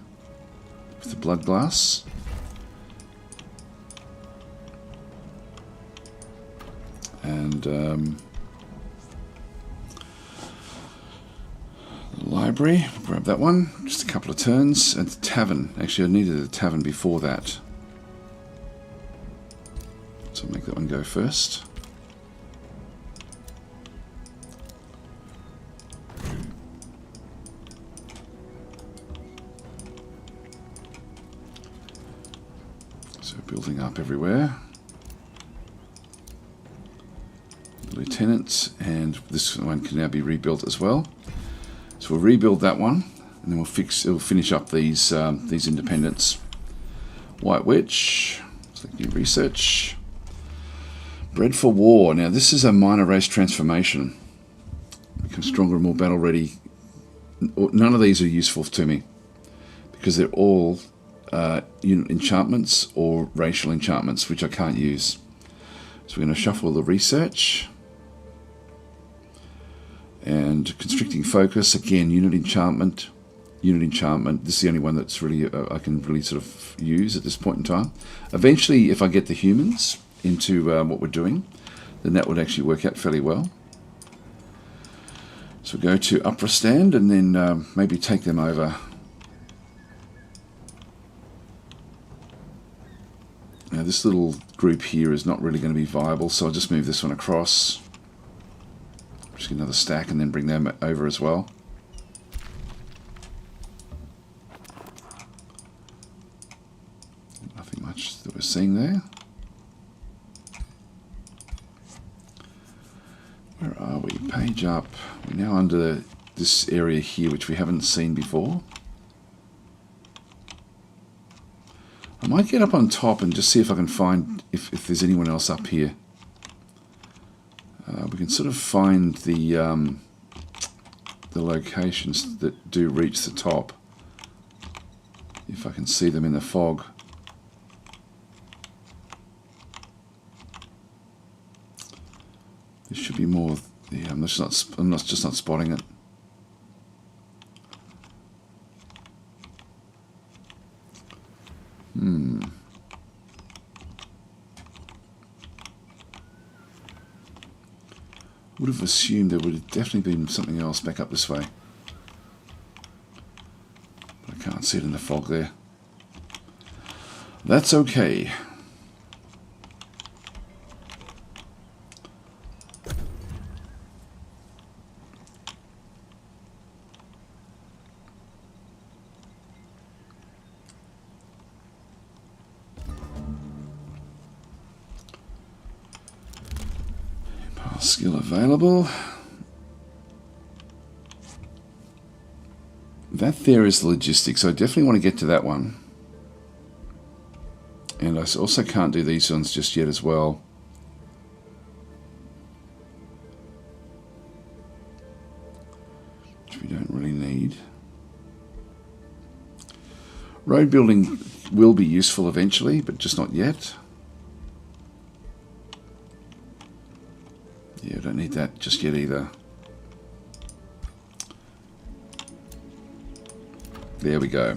[SPEAKER 1] with the blood glass. And the library, grab that one, just a couple of turns. And the tavern, actually I needed a tavern before that. So I'll make that one go first. Building up everywhere. Lieutenants, and this one can now be rebuilt as well. So we'll rebuild that one, and then it'll finish up these independents. White Witch, select new research. Bred for war. Now this is a minor race transformation. Become stronger and more battle ready. None of these are useful to me because they're all unit enchantments or racial enchantments, which I can't use. So we're going to shuffle the research and constricting focus. Again, unit enchantment. This is the only one that's really I can really sort of use at this point in time. Eventually, if I get the humans into what we're doing, then that would actually work out fairly well. So we'll go to Uppestrand and then maybe take them over. Now this little group here is not really going to be viable, so I'll just move this one across. Just get another stack and then bring them over as well. Nothing much that we're seeing there. Where are we? Page up. We're now under this area here, which we haven't seen before. I might get up on top and just see if I can find if there's anyone else up here. We can sort of find the locations that do reach the top. If I can see them in the fog. There should be more. Yeah, I'm just not spotting it. Would have assumed there would have definitely been something else back up this way. But I can't see it in the fog there. That's okay. Skill available. That there is the logistics. So I definitely want to get to that one. And I also can't do these ones just yet as well. which we don't really need. Road building will be useful eventually, but just not yet. Yeah, I don't need that just yet either. There we go.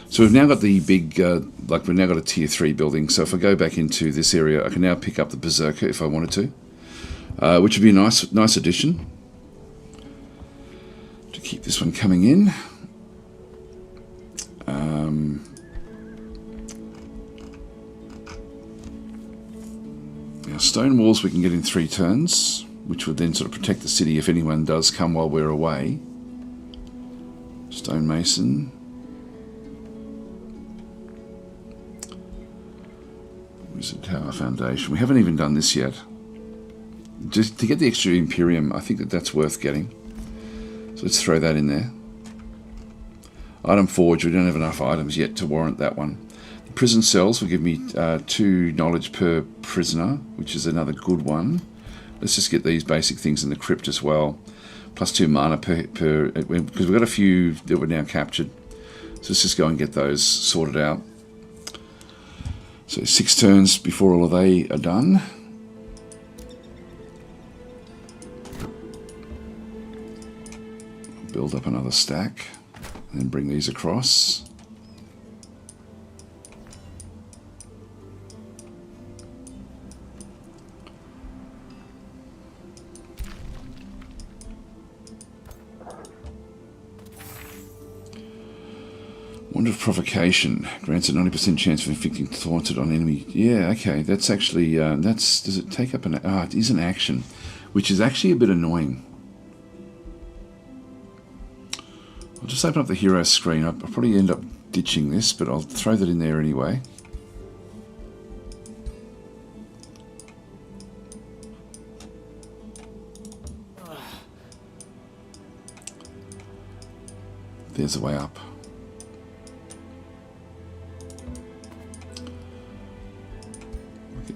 [SPEAKER 1] So we've now got the big, we've now got a tier 3 building. So if I go back into this area, I can now pick up the Berserker if I wanted to, which would be a nice addition to keep this one coming in. Now stone walls we can get in 3 turns, which would then sort of protect the city if anyone does come while we're away. Stonemason. Wizard Tower Foundation. We haven't even done this yet. Just to get the extra Imperium, I think that's worth getting. So let's throw that in there. Item Forge, we don't have enough items yet to warrant that one. The prison cells will give me 2 knowledge per prisoner, which is another good one. Let's just get these basic things in the crypt as well. Plus 2 mana per because we've got a few that were now captured. So let's just go and get those sorted out. So 6 turns before all of they are done. Build up another stack and then bring these across. Wonder of Provocation grants a 90% chance of inflicting taunted on enemy. Yeah, okay, that's actually does it take up an? It is an action, which is actually a bit annoying. I'll just open up the hero screen. I'll probably end up ditching this, but I'll throw that in there anyway. There's a way up.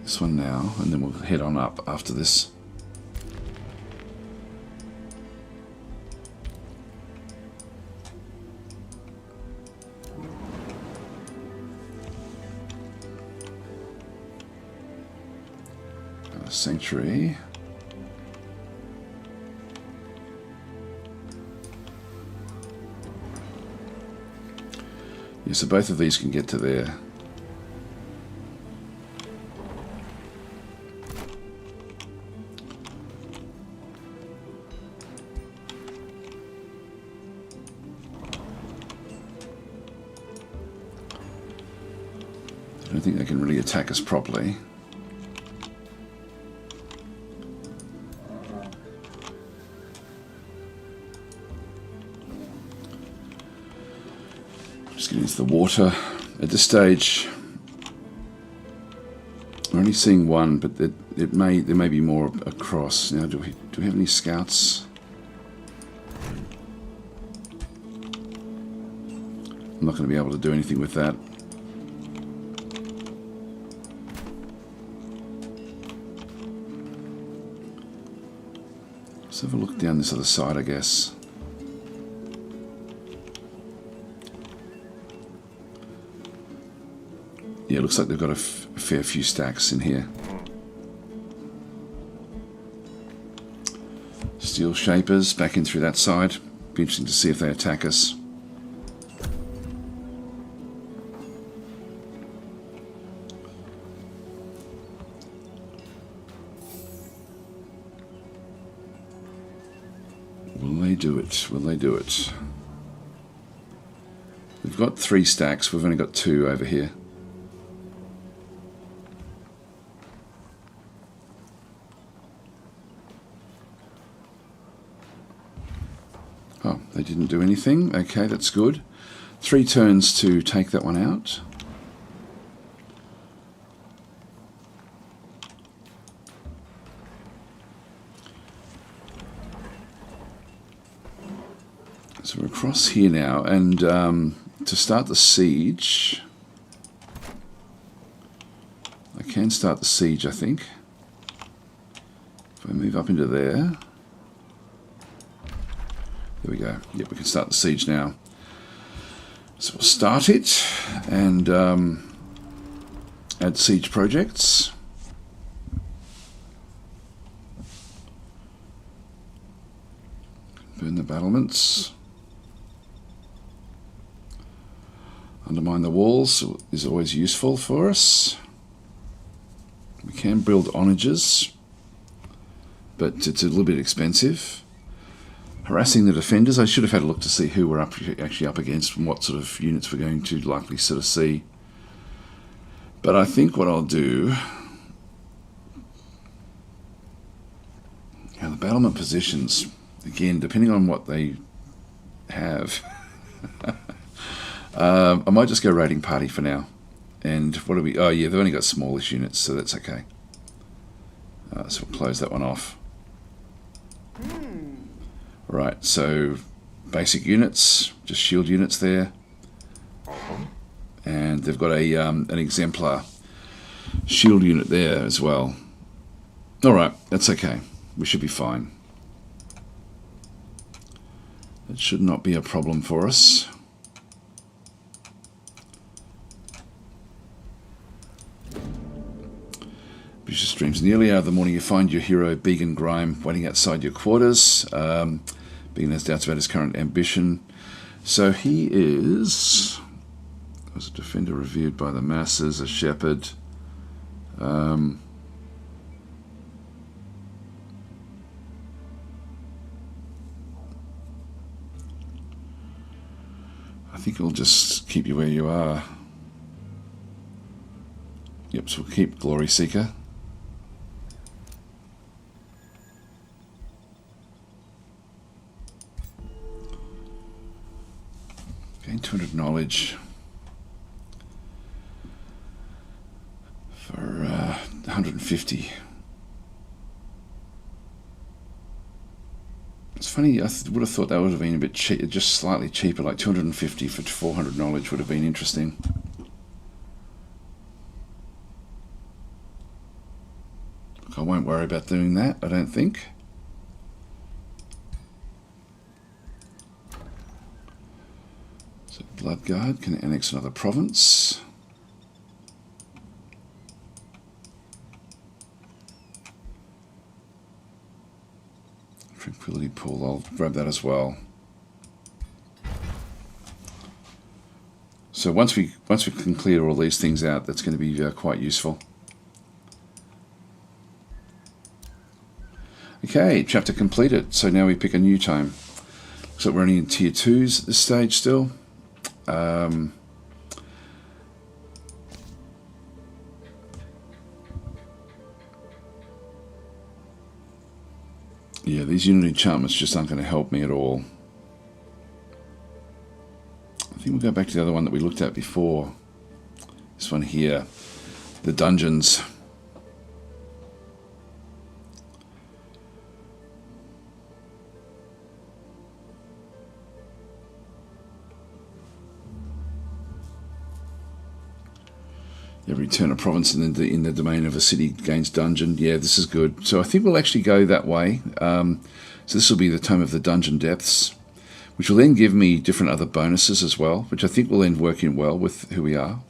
[SPEAKER 1] This one now, and then we'll head on up after this. Sanctuary. Yeah, so both of these can get to there. I don't think they can really attack us properly. Just getting into the water. At this stage, we're only seeing one, but there may be more across. Now, do we have any scouts? I'm not going to be able to do anything with that. Let's have a look down this other side, I guess. Yeah, it looks like they've got a fair few stacks in here. Steel Shapers back in through that side. Be interesting to see if they attack us. Will they do it? Will they do it? We've got 3 stacks. We've only got 2 over here. Oh, they didn't do anything. Okay, that's good. 3 turns to take that one out. So we're across here now, and to start the siege, I can start the siege, I think. If I move up into there. There we go. Yep, we can start the siege now. So we'll start it and add siege projects. Burn the battlements. Undermine the walls is always useful for us. We can build onages, but it's a little bit expensive. Harassing the defenders, I should have had a look to see who we're actually up against and what sort of units we're going to likely sort of see. But I think what I'll do... Now the battlement positions, again, depending on what they have... I might just go raiding party for now. And what do we... Oh yeah, they've only got smallish units, so that's okay. So we'll close that one off. Right, so basic units, just shield units there. And they've got a an exemplar shield unit there as well. Alright, that's okay. We should be fine. It should not be a problem for us. Vicious Dreams. In the early hour of the morning, you find your hero, Began Grime, waiting outside your quarters. Began has doubts about his current ambition. So he is... was a defender revered by the masses, a shepherd. I think I'll just keep you where you are. Yep, so we'll keep Glory Seeker. Gain 200 knowledge for 150. It's funny, I would have thought that would have been a bit cheap, just slightly cheaper, like 250 for 400 knowledge would have been interesting. Look, I won't worry about doing that, I don't think. So Bloodguard can annex another province. Tranquility Pool, I'll grab that as well. So once we can clear all these things out, that's going to be quite useful. Okay, chapter completed. So now we pick a new tome. Looks like we're only in tier 2s at this stage still. Yeah, these unit enchantments just aren't going to help me at all. I think we'll go back to the other one that we looked at before. This one here, the dungeons. Every turn a province in the domain of a city gains dungeon. Yeah, this is good. So I think we'll actually go that way. So this will be the Tome of the Dungeon Depths, which will then give me different other bonuses as well, which I think will then work in well with who we are.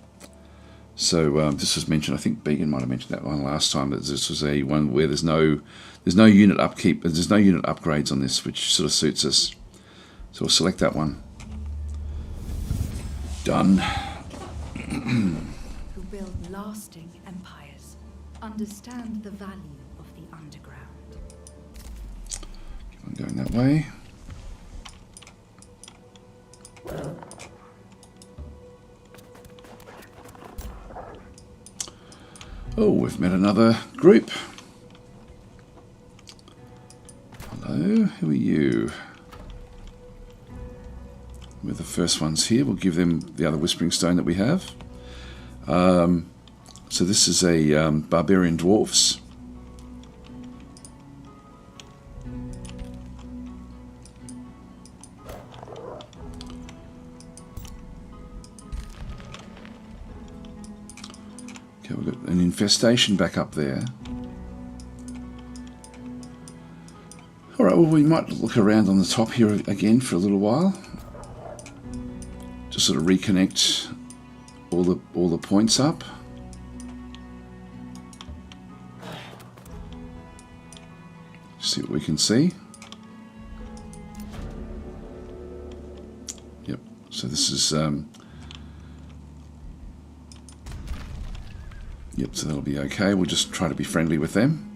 [SPEAKER 1] So this was mentioned, I think Began might have mentioned that one last time, that this was a one where there's no unit upkeep, there's no unit upgrades on this, which sort of suits us. So we'll select that one. Done.
[SPEAKER 2] Build lasting empires. Understand the value of the underground.
[SPEAKER 1] Keep on going that way. Oh, we've met another group. Hello, who are you? We're the first ones here. We'll give them the other Whispering Stone that we have. So this is a barbarian dwarves. Okay, we've got an infestation back up there. Alright, well, we might look around on the top here again for a little while. Just sort of reconnect all the points up. See what we can see. Yep. So this is yep. So that'll be okay. We'll just try to be friendly with them.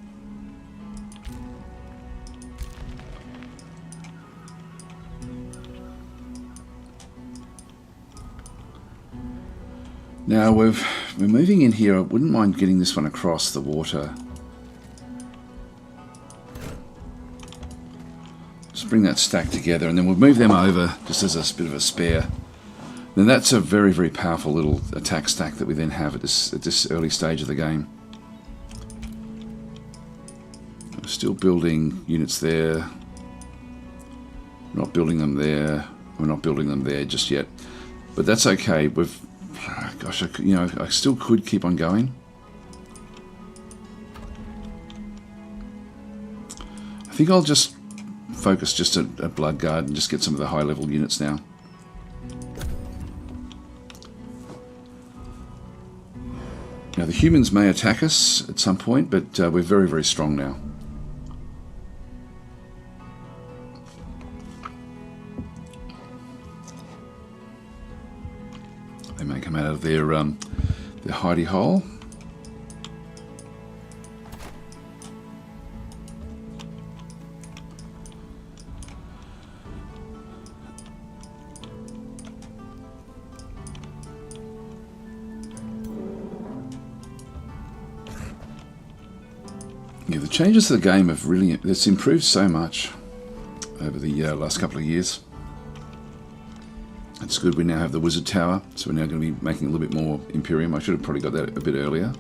[SPEAKER 1] Now we're moving in here. I wouldn't mind getting this one across the water. Just bring that stack together, and then we'll move them over just as a bit of a spare. Then that's a very, very powerful little attack stack that we then have at this early stage of the game. We're still building units there. We're not building them there. We're not building them there just yet, but that's okay. Gosh, I still could keep on going. I think I'll just focus just at Blood Guard and just get some of the high level units now. Now the humans may attack us at some point, but we're very, very strong now. They may come out of their hidey hole. Yeah, the changes to the game have it's improved so much over the last couple of years. It's good we now have the Wizard Tower, so we're now going to be making a little bit more Imperium. I should have probably got that a bit earlier.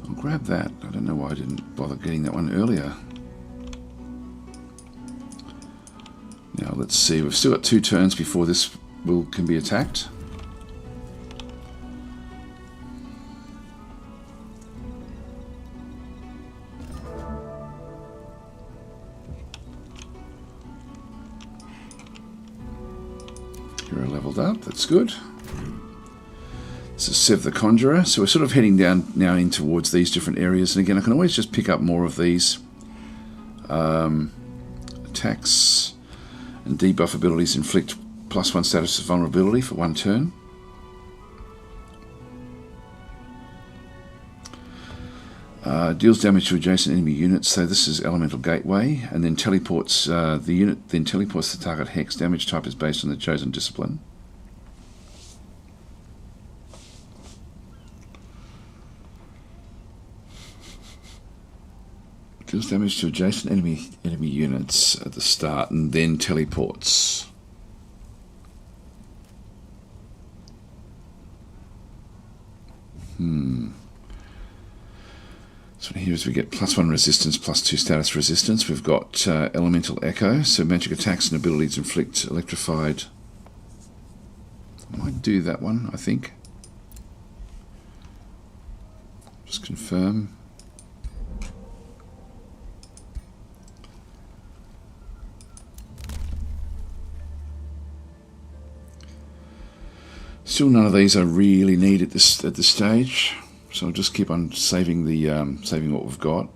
[SPEAKER 1] I'll grab that. I don't know why I didn't bother getting that one earlier. Now let's see, we've still got 2 turns before this can be attacked. Hero leveled up, that's good. This is Sev the Conjurer, so we're sort of heading down now in towards these different areas, and again I can always just pick up more of these attacks. And debuff abilities inflict +1 status of vulnerability for 1 turn. Deals damage to adjacent enemy units, so this is Elemental Gateway, and then teleports the unit. Then teleports the target hex. Damage type is based on the chosen discipline. Deals damage to adjacent enemy units at the start, and then teleports. So here is we get +1 resistance, +2 status resistance. We've got Elemental Echo, so magic attacks and abilities inflict electrified. I might do that one, I think. Just confirm. Still none of these I really need at this stage, so I'll just keep on saving saving what we've got.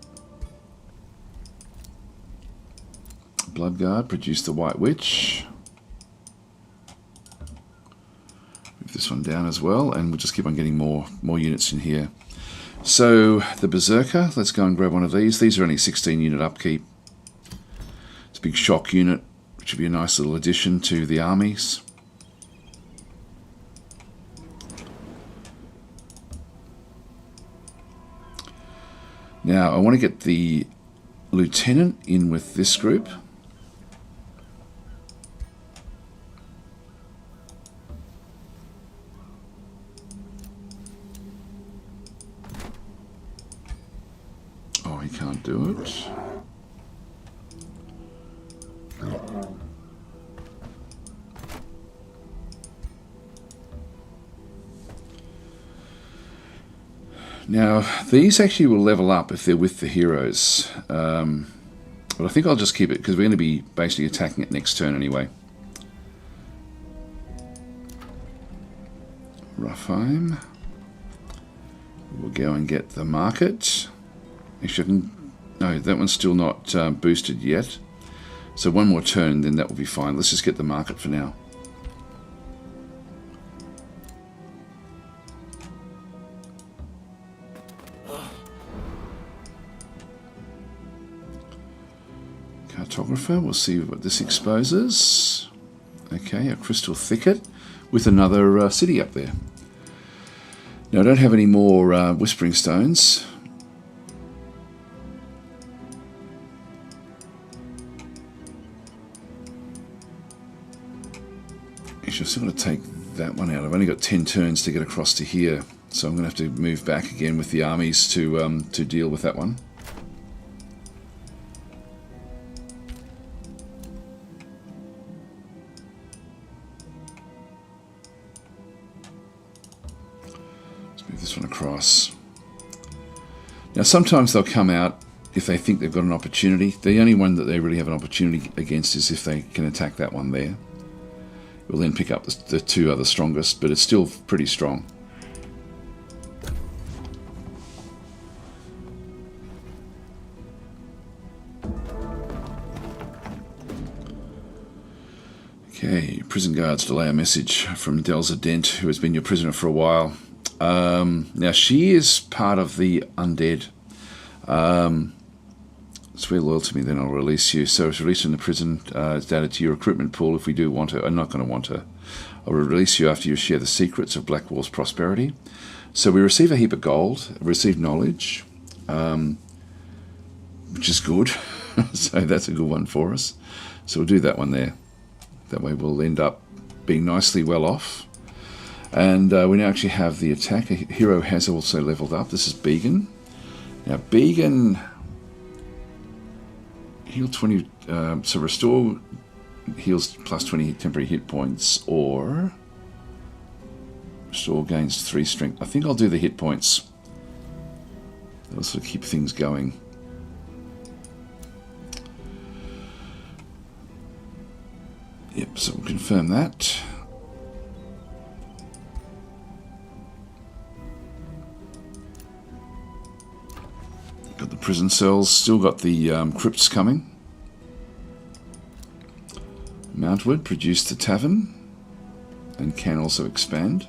[SPEAKER 1] Bloodguard, produce the White Witch. Move this one down as well, and we'll just keep on getting more units in here. So the Berserker, let's go and grab one of these. These are only 16 unit upkeep. It's a big shock unit, which would be a nice little addition to the armies. Now I want to get the Lieutenant in with this group. Oh, he can't do it. Now, these actually will level up if they're with the heroes. But I think I'll just keep it because we're going to be basically attacking it next turn anyway. Rafheim. We'll go and get the market. Actually, no, that one's still not boosted yet. So one more turn, then that will be fine. Let's just get the market for now. Cartographer, we'll see what this exposes. Okay, a crystal thicket with another city up there. Now I don't have any more whispering stones. Actually, I've still got to take that one out. I've only got 10 turns to get across to here, so I'm going to have to move back again with the armies to deal with that one. Move this one across. Now sometimes they'll come out if they think they've got an opportunity. The only one that they really have an opportunity against is if they can attack that one there. We'll then pick up the two other strongest, but it's still pretty strong. Okay, prison guards delay a message from Delza Dent, who has been your prisoner for a while. Now she is part of the undead. Swear loyal to me, then I'll release you. So it's released from the prison. It's added to your recruitment pool if we do want her. I'm not going to want her. I will release you after you share the secrets of Blackwall's prosperity. So we receive a heap of gold, receive knowledge, which is good. So that's a good one for us. So we'll do that one there. That way we'll end up being nicely well off. And we now actually have the attack. A hero has also leveled up. This is Began. Now Began, heal 20, so restore heals plus 20 temporary hit points, or restore gains 3 strength. I think I'll do the hit points. That'll sort of keep things going. Yep, so we'll confirm that. Got the prison cells, still got the crypts coming. Mountwood produced the tavern and can also expand.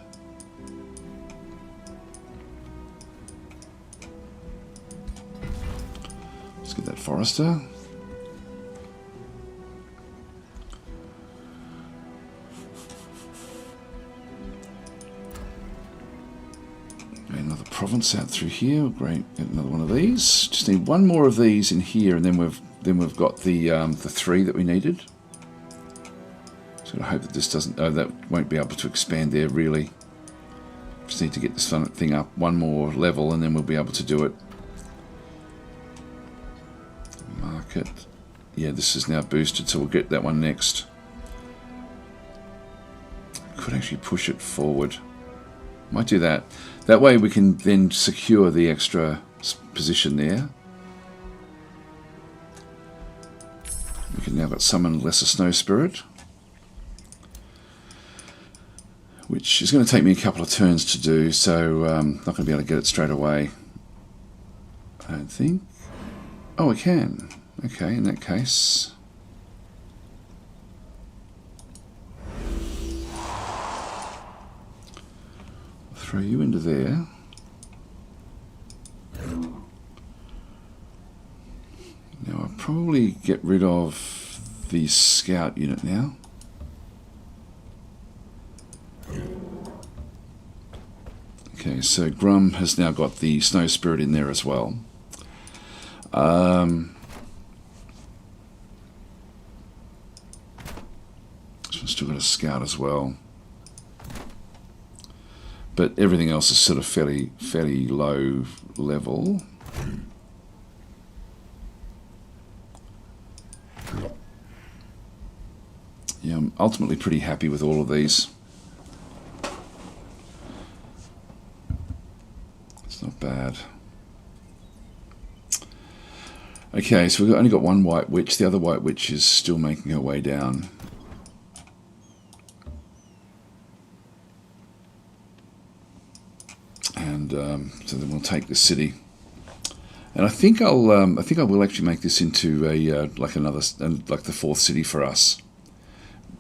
[SPEAKER 1] Let's get that forester. Another province out through here. Great, get another one of these. Just need one more of these in here, and then we've got the 3 that we needed. So I hope that this doesn't. That won't be able to expand there really. Just need to get this thing up one more level, and then we'll be able to do it. Market. Yeah, this is now boosted, so we'll get that one next. Could actually push it forward. Might do that. That way we can then secure the extra position there. We can now got summon Lesser Snow Spirit, which is going to take me a couple of turns to do, so not going to be able to get it straight away, I don't think. Oh, I can. Okay, in that case. Throw you into there. Now I'll probably get rid of the scout unit now. Okay, so Grum has now got the Snow Spirit in there as well. This one's still got a scout as well. But everything else is sort of fairly low level. Yeah, I'm ultimately pretty happy with all of these. It's not bad. Okay, so we've only got one White Witch. The other White Witch is still making her way down. And so then we'll take the city. And I think I will actually make this into a like the fourth city for us,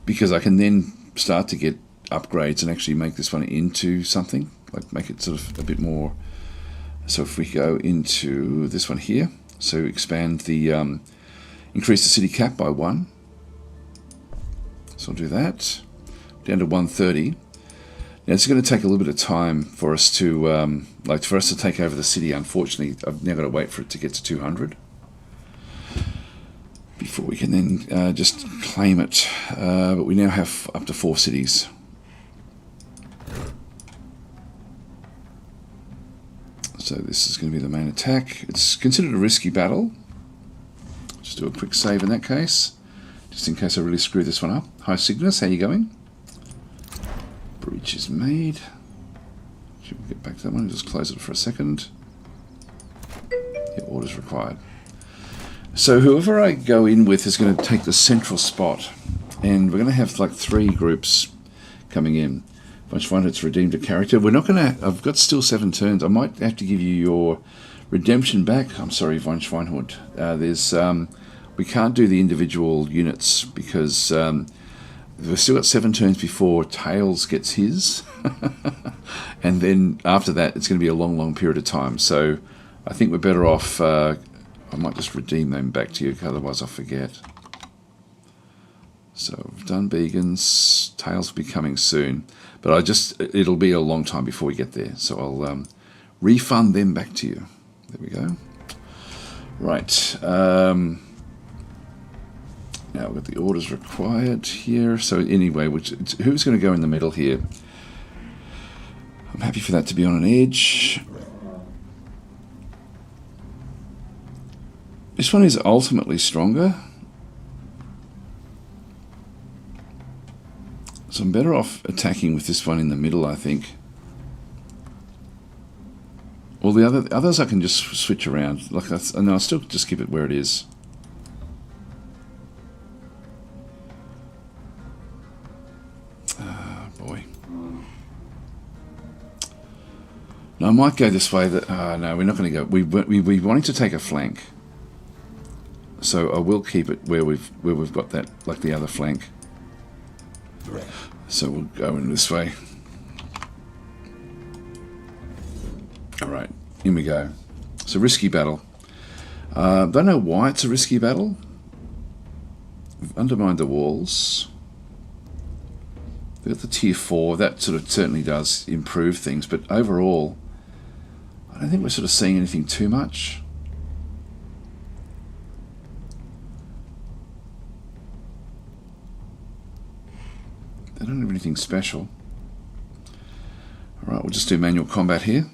[SPEAKER 1] because I can then start to get upgrades and actually make this one into something, like make it sort of a bit more. So if we go into this one here, so expand the increase the city cap by 1. So I'll do that down to 130. Now it's going to take a little bit of time for us to for us to take over the city. Unfortunately, I've now got to wait for it to get to 200 before we can then just claim it. But we now have up to 4 cities. So this is going to be the main attack. It's considered a risky battle. Just do a quick save in that case, just in case I really screw this one up. Hi Cygnus, how you going? Breach is made. Should we get back to that one? Just close it for a second. Yeah, orders required. So whoever I go in with is going to take the central spot, and we're going to have like 3 groups coming in. Von Schweinhund's redeemed a character. We're not going to. I've got still 7 turns. I might have to give you your redemption back. I'm sorry, Von Schweinhund. We can't do the individual units because we've still got 7 turns before Tails gets his, and then after that it's going to be a long, long period of time. So I think we're better off. I might just redeem them back to you, otherwise I'll forget. So we've done Begans. Tails will be coming soon, but it'll be a long time before we get there. So I'll refund them back to you. There we go. Right. Now we've got the orders required here. So anyway, who's going to go in the middle here? I'm happy for that to be on an edge. This one is ultimately stronger. So I'm better off attacking with this one in the middle, I think. Well, the others I can just switch around. And I'll still just keep it where it is. Boy. No, I might go this way. No, we're not going to go. We wanting to take a flank. So I will keep it where we've got that, like the other flank. So we'll go in this way. Alright, in we go. It's a risky battle. Don't know why it's a risky battle. We've undermined the walls. We've got the tier 4. That sort of certainly does improve things, but overall, I don't think we're sort of seeing anything too much. They don't have anything special. Alright, we'll just do manual combat here.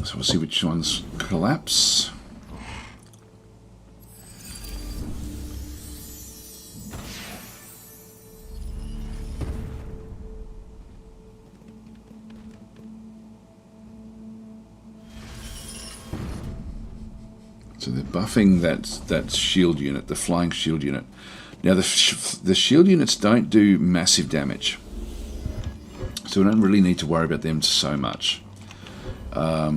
[SPEAKER 1] So we'll see which ones collapse. So they're buffing that shield unit, the flying shield unit. Now the shield units don't do massive damage, so we don't really need to worry about them so much. Now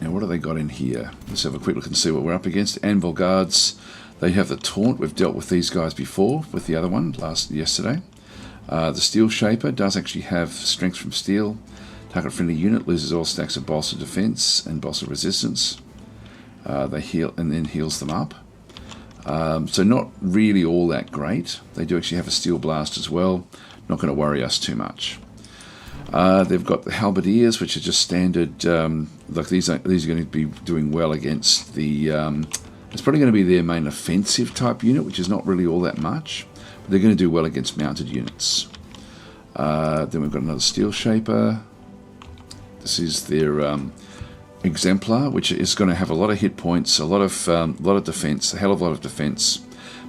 [SPEAKER 1] what have they got in here? Let's have a quick look and see what we're up against. Anvil Guards, they have the Taunt. We've dealt with these guys before with the other one yesterday. The Steel Shaper does actually have strength from steel. Target friendly unit loses all stacks of bolster defense and bolster resistance. They heal and then heals them up. So not really all that great. They do actually have a Steel Blast as well. Not going to worry us too much. They've got the Halberdiers, which are just standard. Like these are going to be doing well against the. It's probably going to be their main offensive type unit, which is not really all that much. But they're going to do well against mounted units. Then we've got another Steel Shaper. This is their Exemplar, which is going to have a lot of hit points, a lot of defense, a hell of a lot of defense,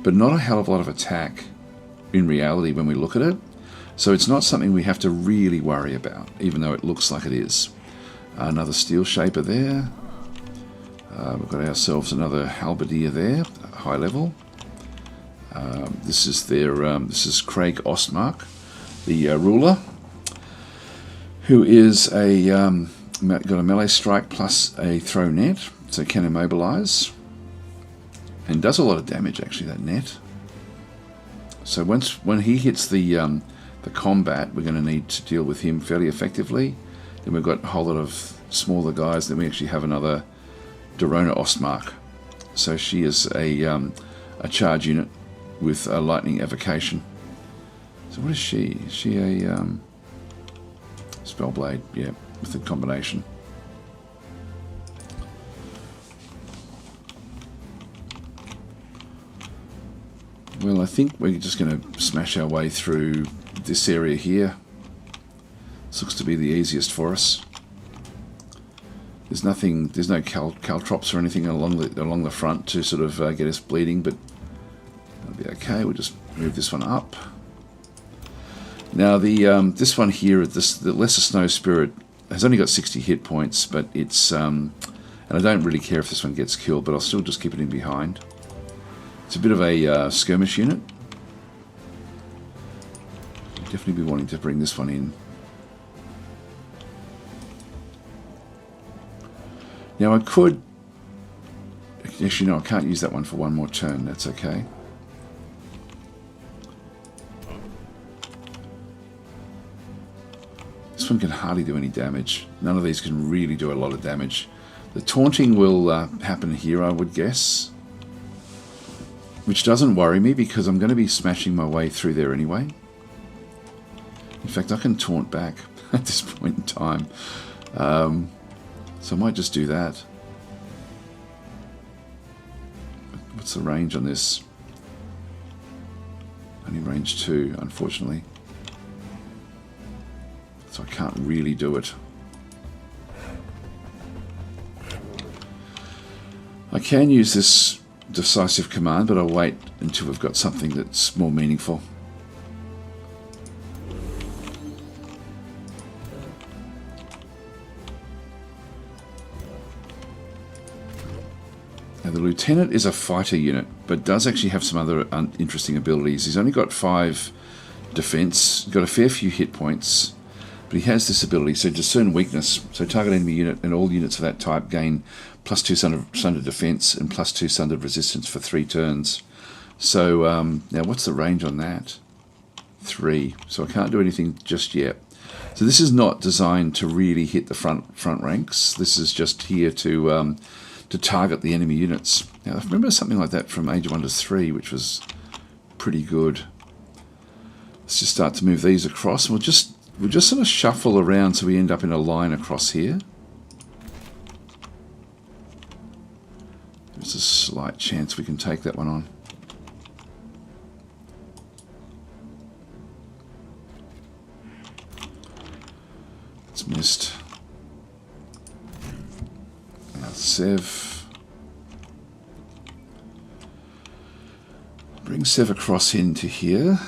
[SPEAKER 1] but not a hell of a lot of attack in reality when we look at it. So it's not something we have to really worry about, even though it looks like it is. Another steel shaper there. We've got ourselves another halberdier there, high level. This is their. This is Craig Ostmark, the ruler, who is got a melee strike plus a throw net, so can immobilize, and does a lot of damage actually. That net. So when he hits the combat, we're going to need to deal with him fairly effectively. Then we've got a whole lot of smaller guys. Then we actually have another Dorona Ostmark. So she is a charge unit with a lightning evocation. So what is she? Is she a Spellblade? Yeah, with a combination. Well, I think we're just going to smash our way through this area here. This looks to be the easiest for us. There's nothing. There's no caltrops or anything along the front to sort of get us bleeding, but that'll be okay. We'll just move this one up. Now this one here, the Lesser Snow Spirit, has only got 60 hit points, but it's and I don't really care if this one gets killed, but I'll still just keep it in behind. It's a bit of a skirmish unit. Definitely be wanting to bring this one in. Now I could... Actually, no, I can't use that one for one more turn. That's okay. This one can hardly do any damage. None of these can really do a lot of damage. The taunting will happen here, I would guess. Which doesn't worry me because I'm going to be smashing my way through there anyway. In fact, I can taunt back at this point in time. So I might just do that. What's the range on this? Only range 2, unfortunately. So I can't really do it. I can use this decisive command, but I'll wait until we've got something that's more meaningful. Now the Lieutenant is a fighter unit, but does actually have some other interesting abilities. He's only got 5 defense, got a fair few hit points, but he has this ability, so discern weakness. So target enemy unit and all units of that type gain +2 sundered defense and +2 sundered resistance for 3 turns. So now what's the range on that? 3. So I can't do anything just yet. So this is not designed to really hit the front ranks. This is just here to target the enemy units. Now I remember something like that from Age of Wonders 3, which was pretty good. Let's just start to move these across. We'll just sort of shuffle around so we end up in a line across here. There's a slight chance we can take that one on. It's missed. Now Sev. Bring Sev across into here.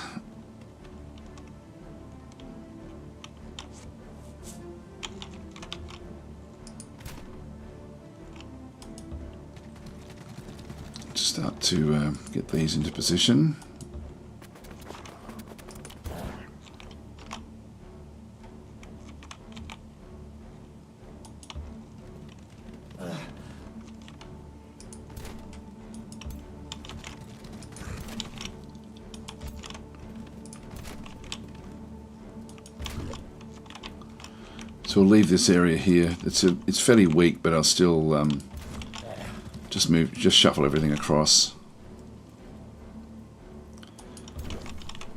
[SPEAKER 1] Start to get these into position. So we'll leave this area here. It's fairly weak, but I'll still just shuffle everything across.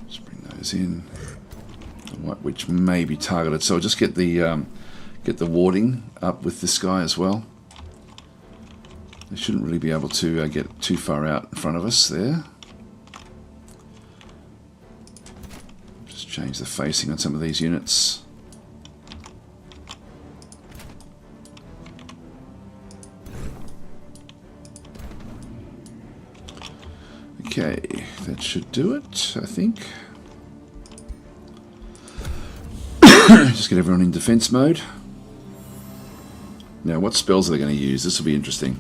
[SPEAKER 1] Just bring those in. Which may be targeted. So I'll just get the warding up with this guy as well. They shouldn't really be able to get too far out in front of us there. Just change the facing on some of these units. Okay, that should do it, I think. Just get everyone in defense mode. Now, what spells are they going to use? This will be interesting.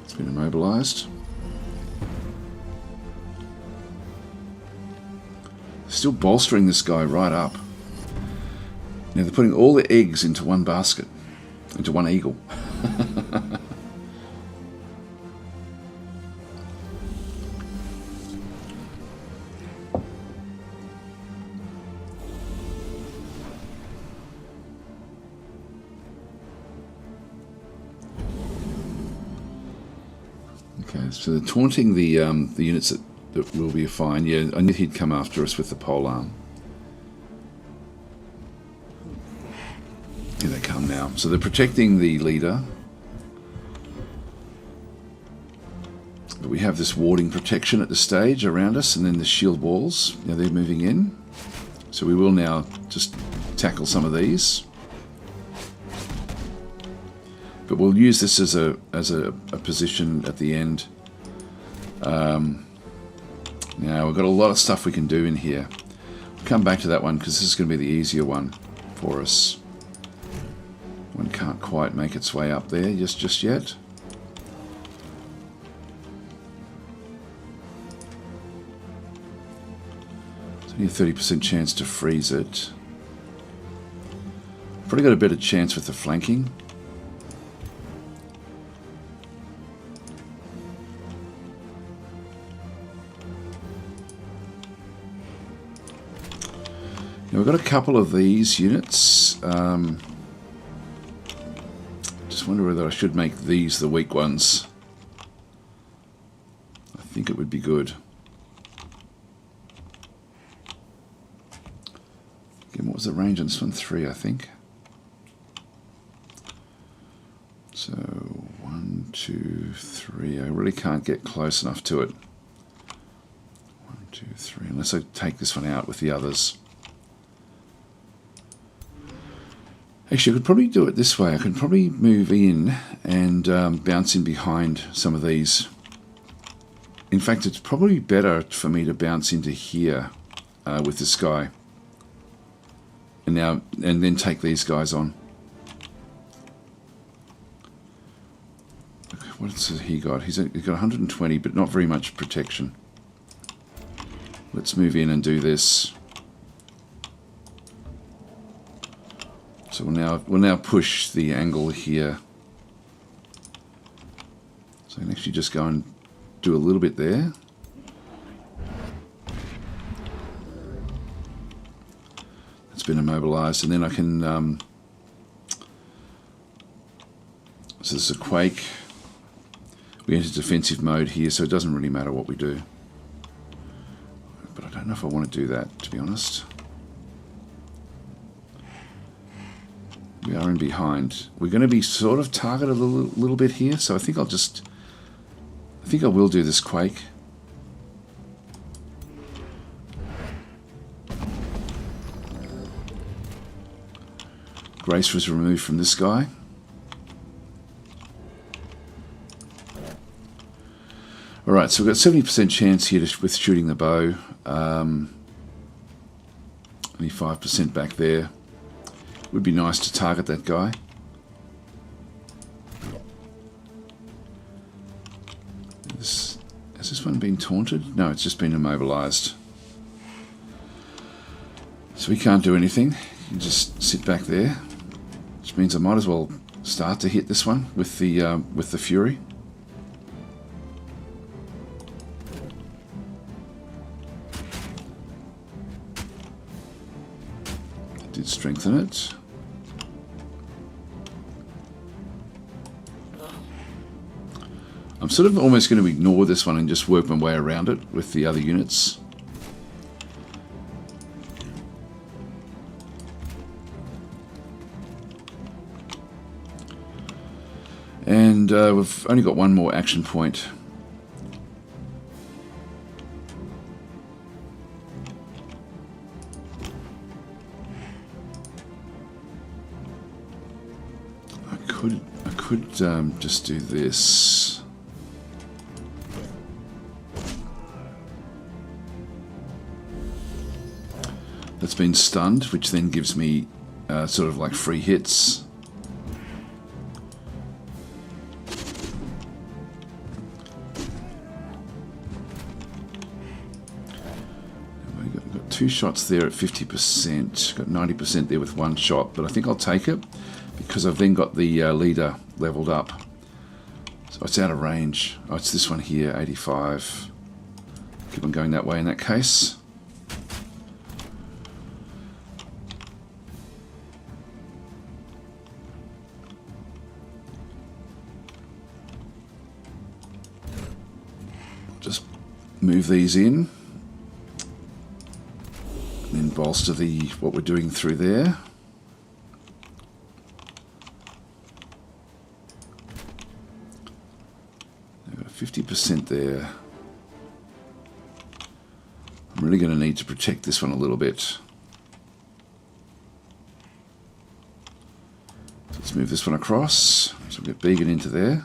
[SPEAKER 1] It's been immobilized. Still bolstering this guy right up. Now they're putting all their eggs into one basket, into one eagle. Okay, so they're taunting the units that will be fine. Yeah, I knew he'd come after us with the polearm. Here they come now. So they're protecting the leader. But we have this warding protection at the stage around us, and then the shield walls. Now they're moving in. So we will now just tackle some of these. But we'll use this as a position at the end. Now we've got a lot of stuff we can do in here. We'll come back to that one because this is going to be the easier one for us. One can't quite make its way up there just yet. It's only a 30% chance to freeze it. Probably got a better chance with the flanking. Now we've got a couple of these units. Just wonder whether I should make these the weak ones. I think it would be good. Again, what was the range on this one? 3, I think. So 1, 2, 3. I really can't get close enough to it. 1, 2, 3. Unless I take this one out with the others. Actually, I could probably do it this way. I could probably move in and bounce in behind some of these. In fact, it's probably better for me to bounce into here with this guy, and then take these guys on. What's he got? He's got 120, but not very much protection. Let's move in and do this. So we'll now push the angle here. So I can actually just go and do a little bit there. It's been immobilized, and then I can. So this is a quake. We enter defensive mode here, so it doesn't really matter what we do. But I don't know if I want to do that, to be honest. We are in behind. We're going to be sort of targeted a little bit here, so I think I will do this quake. Grace was removed from this guy. Alright, so we've got 70% chance here with shooting the bow. Only 5% back there. Would be nice to target that guy. Has this one been taunted? No, it's just been immobilized. So we can't do anything. You just sit back there, which means I might as well start to hit this one with the Fury. I did strengthen it. I'm sort of almost going to ignore this one and just work my way around it with the other units. And we've only got one more action point. I could just do this. that's been stunned, which then gives me sort of like free hits. We've got 2 shots there at 50%. Got 90% there with 1 shot, but I think I'll take it because I've then got the leader leveled up. So it's out of range. Oh, it's this one here, 85. Keep on going that way in that case. Just move these in, and then bolster what we're doing through there. They've got 50% there. I'm really going to need to protect this one a little bit. So let's move this one across. So we'll get Began into there.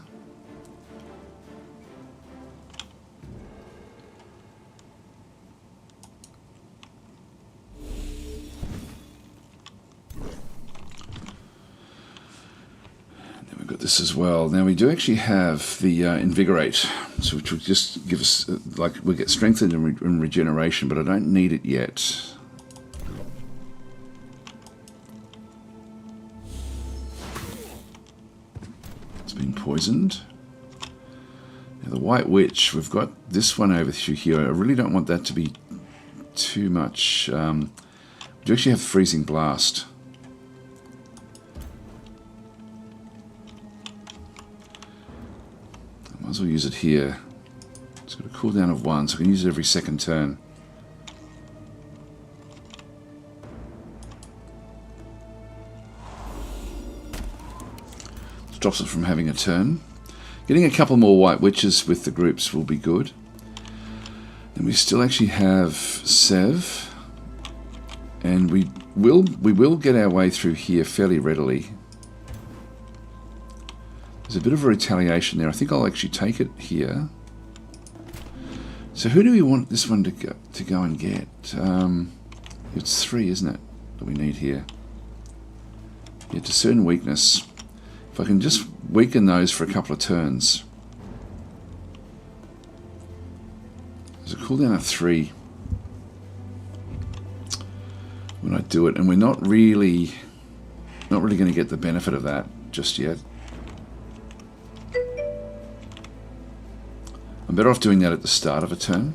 [SPEAKER 1] This as well. Now we do actually have the invigorate, so which will just give us like we get strengthened and regeneration, but I don't need it yet. It's been poisoned. Now the White Witch, we've got this one over here. I really don't want that to be too much. We do actually have Freezing Blast. Might as well use it here. It's got a cooldown of 1, so I can use it every second turn. Stops it from having a turn. Getting a couple more White Witches with the groups will be good. And we still actually have Sev. And we will get our way through here fairly readily. There's a bit of a retaliation there. I think I'll actually take it here. So who do we want this one to go and get? It's 3, isn't it, that we need here? Yeah, discern weakness. If I can just weaken those for a couple of turns. There's a cooldown of 3 when I do it, and we're not really going to get the benefit of that just yet. I'm better off doing that at the start of a turn.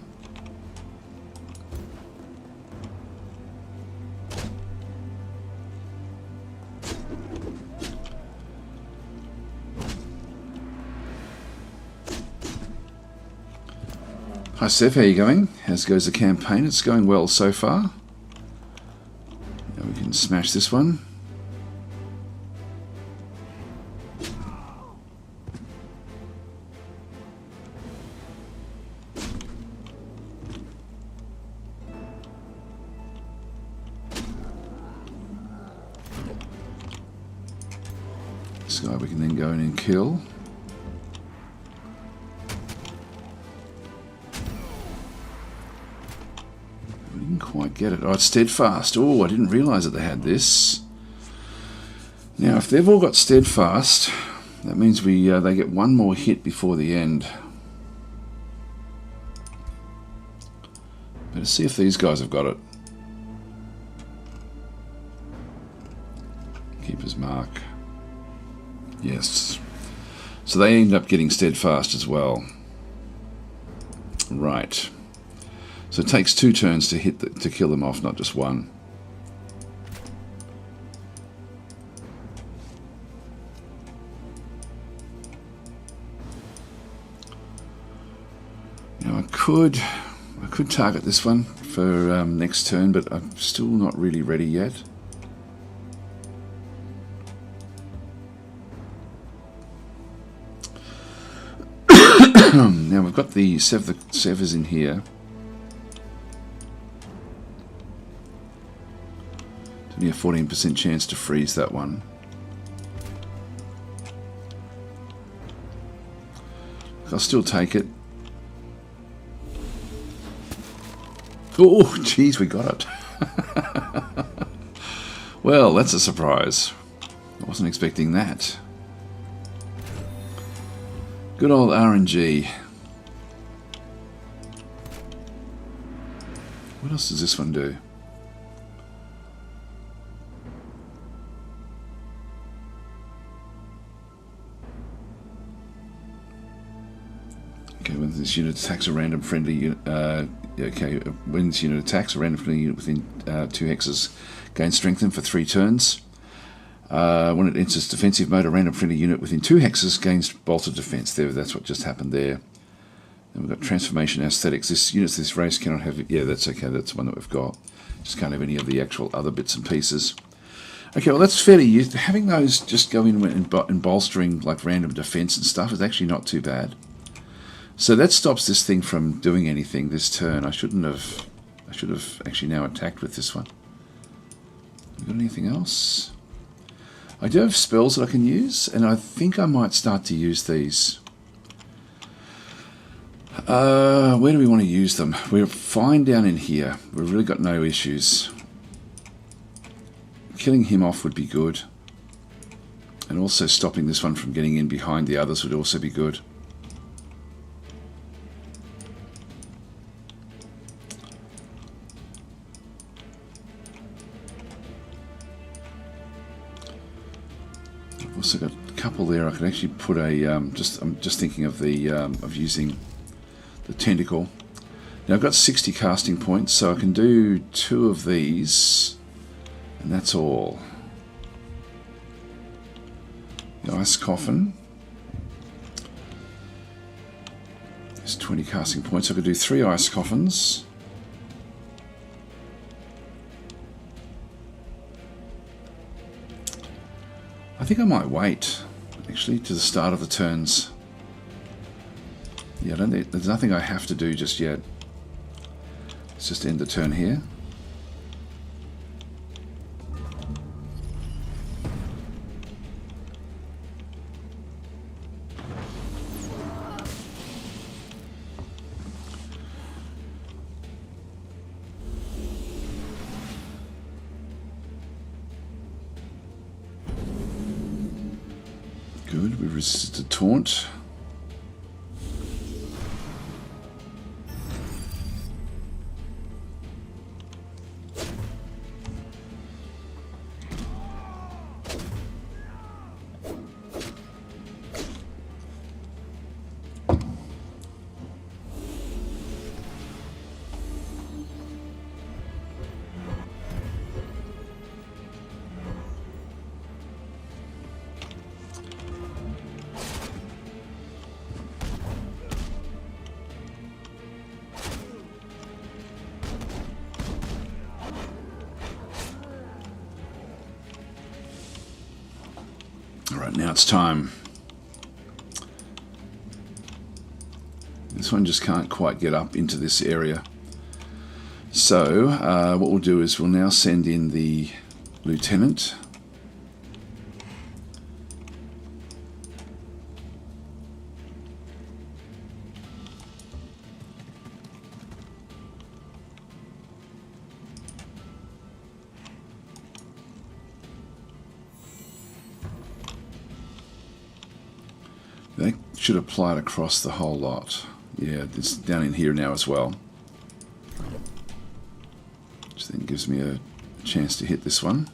[SPEAKER 1] Hi Sev, how are you going? How's goes the campaign? It's going well so far. Now we can smash this one. This guy we can then go in and kill. We didn't quite get it. Oh, it's steadfast. Oh, I didn't realise that they had this. Now, if they've all got steadfast, that means they get 1 more hit before the end. Better see if these guys have got it. Keeper's Mark. Yes. So they end up getting steadfast as well. Right. So it takes 2 turns to to kill them off, not just 1. Now I could target this one for next turn, but I'm still not really ready yet. Now we've got the Severs in here. It's only a 14% chance to freeze that one. I'll still take it. Oh, geez, we got it. Well, that's a surprise. I wasn't expecting that. Good old RNG. What else does this one do? Okay, when this unit attacks a random friendly unit, when this unit attacks a random friendly unit within 2 hexes, gain strengthen for 3 turns. When it enters defensive mode, a random friendly unit within 2 hexes gains bolted defense. There, that's what just happened there. And we've got transformation aesthetics. This units this race cannot have. Yeah, that's okay. That's the one that we've got. Just can't have any of the actual other bits and pieces. Okay, well that's fairly used. Having those just go in and bolstering like random defense and stuff is actually not too bad. So that stops this thing from doing anything this turn. I should have actually now attacked with this one. Got anything else? I do have spells that I can use, and I think I might start to use these. Where do we want to use them? We're fine down in here. We've really got no issues. Killing him off would be good. And also stopping this one from getting in behind the others would also be good. I've also got a couple there. I could actually put a I'm just thinking of the of using the tentacle. Now I've got 60 casting points, so I can do 2 of these, and that's all. The ice coffin. There's 20 casting points. I could do 3 ice coffins. I think I might wait, actually, to the start of the turns. Yeah, there's nothing I have to do just yet. Let's just end the turn here. Good, we resisted taunt. Alright, now it's time. This one just can't quite get up into this area. So, what we'll do is we'll now send in the lieutenant. That should apply it across the whole lot. Yeah, it's down in here now as well. Which then gives me a chance to hit this one.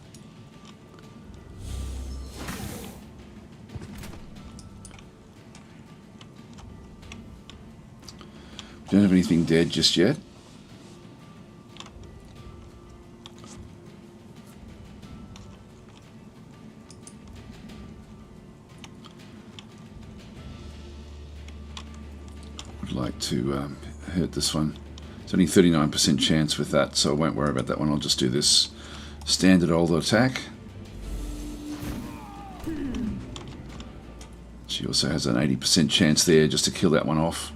[SPEAKER 1] Don't have anything dead just yet. Like to hurt this one. It's only 39% chance with that, so I won't worry about that one. I'll just do this standard old attack. She also has an 80% chance there just to kill that one off.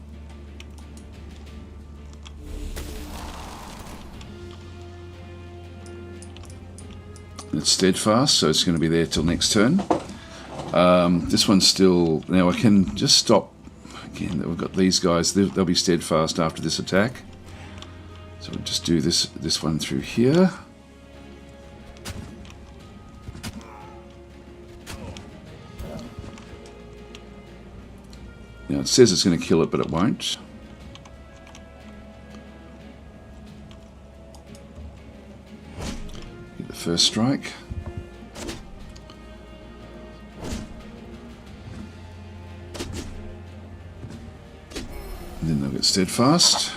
[SPEAKER 1] It's steadfast, so it's going to be there till next turn. This one's still... Now I can just stop. Again, we've got these guys, they'll be steadfast after this attack. So we'll just do this one through here. Now it says it's going to kill it, but it won't. Get the first strike. And then they'll get steadfast.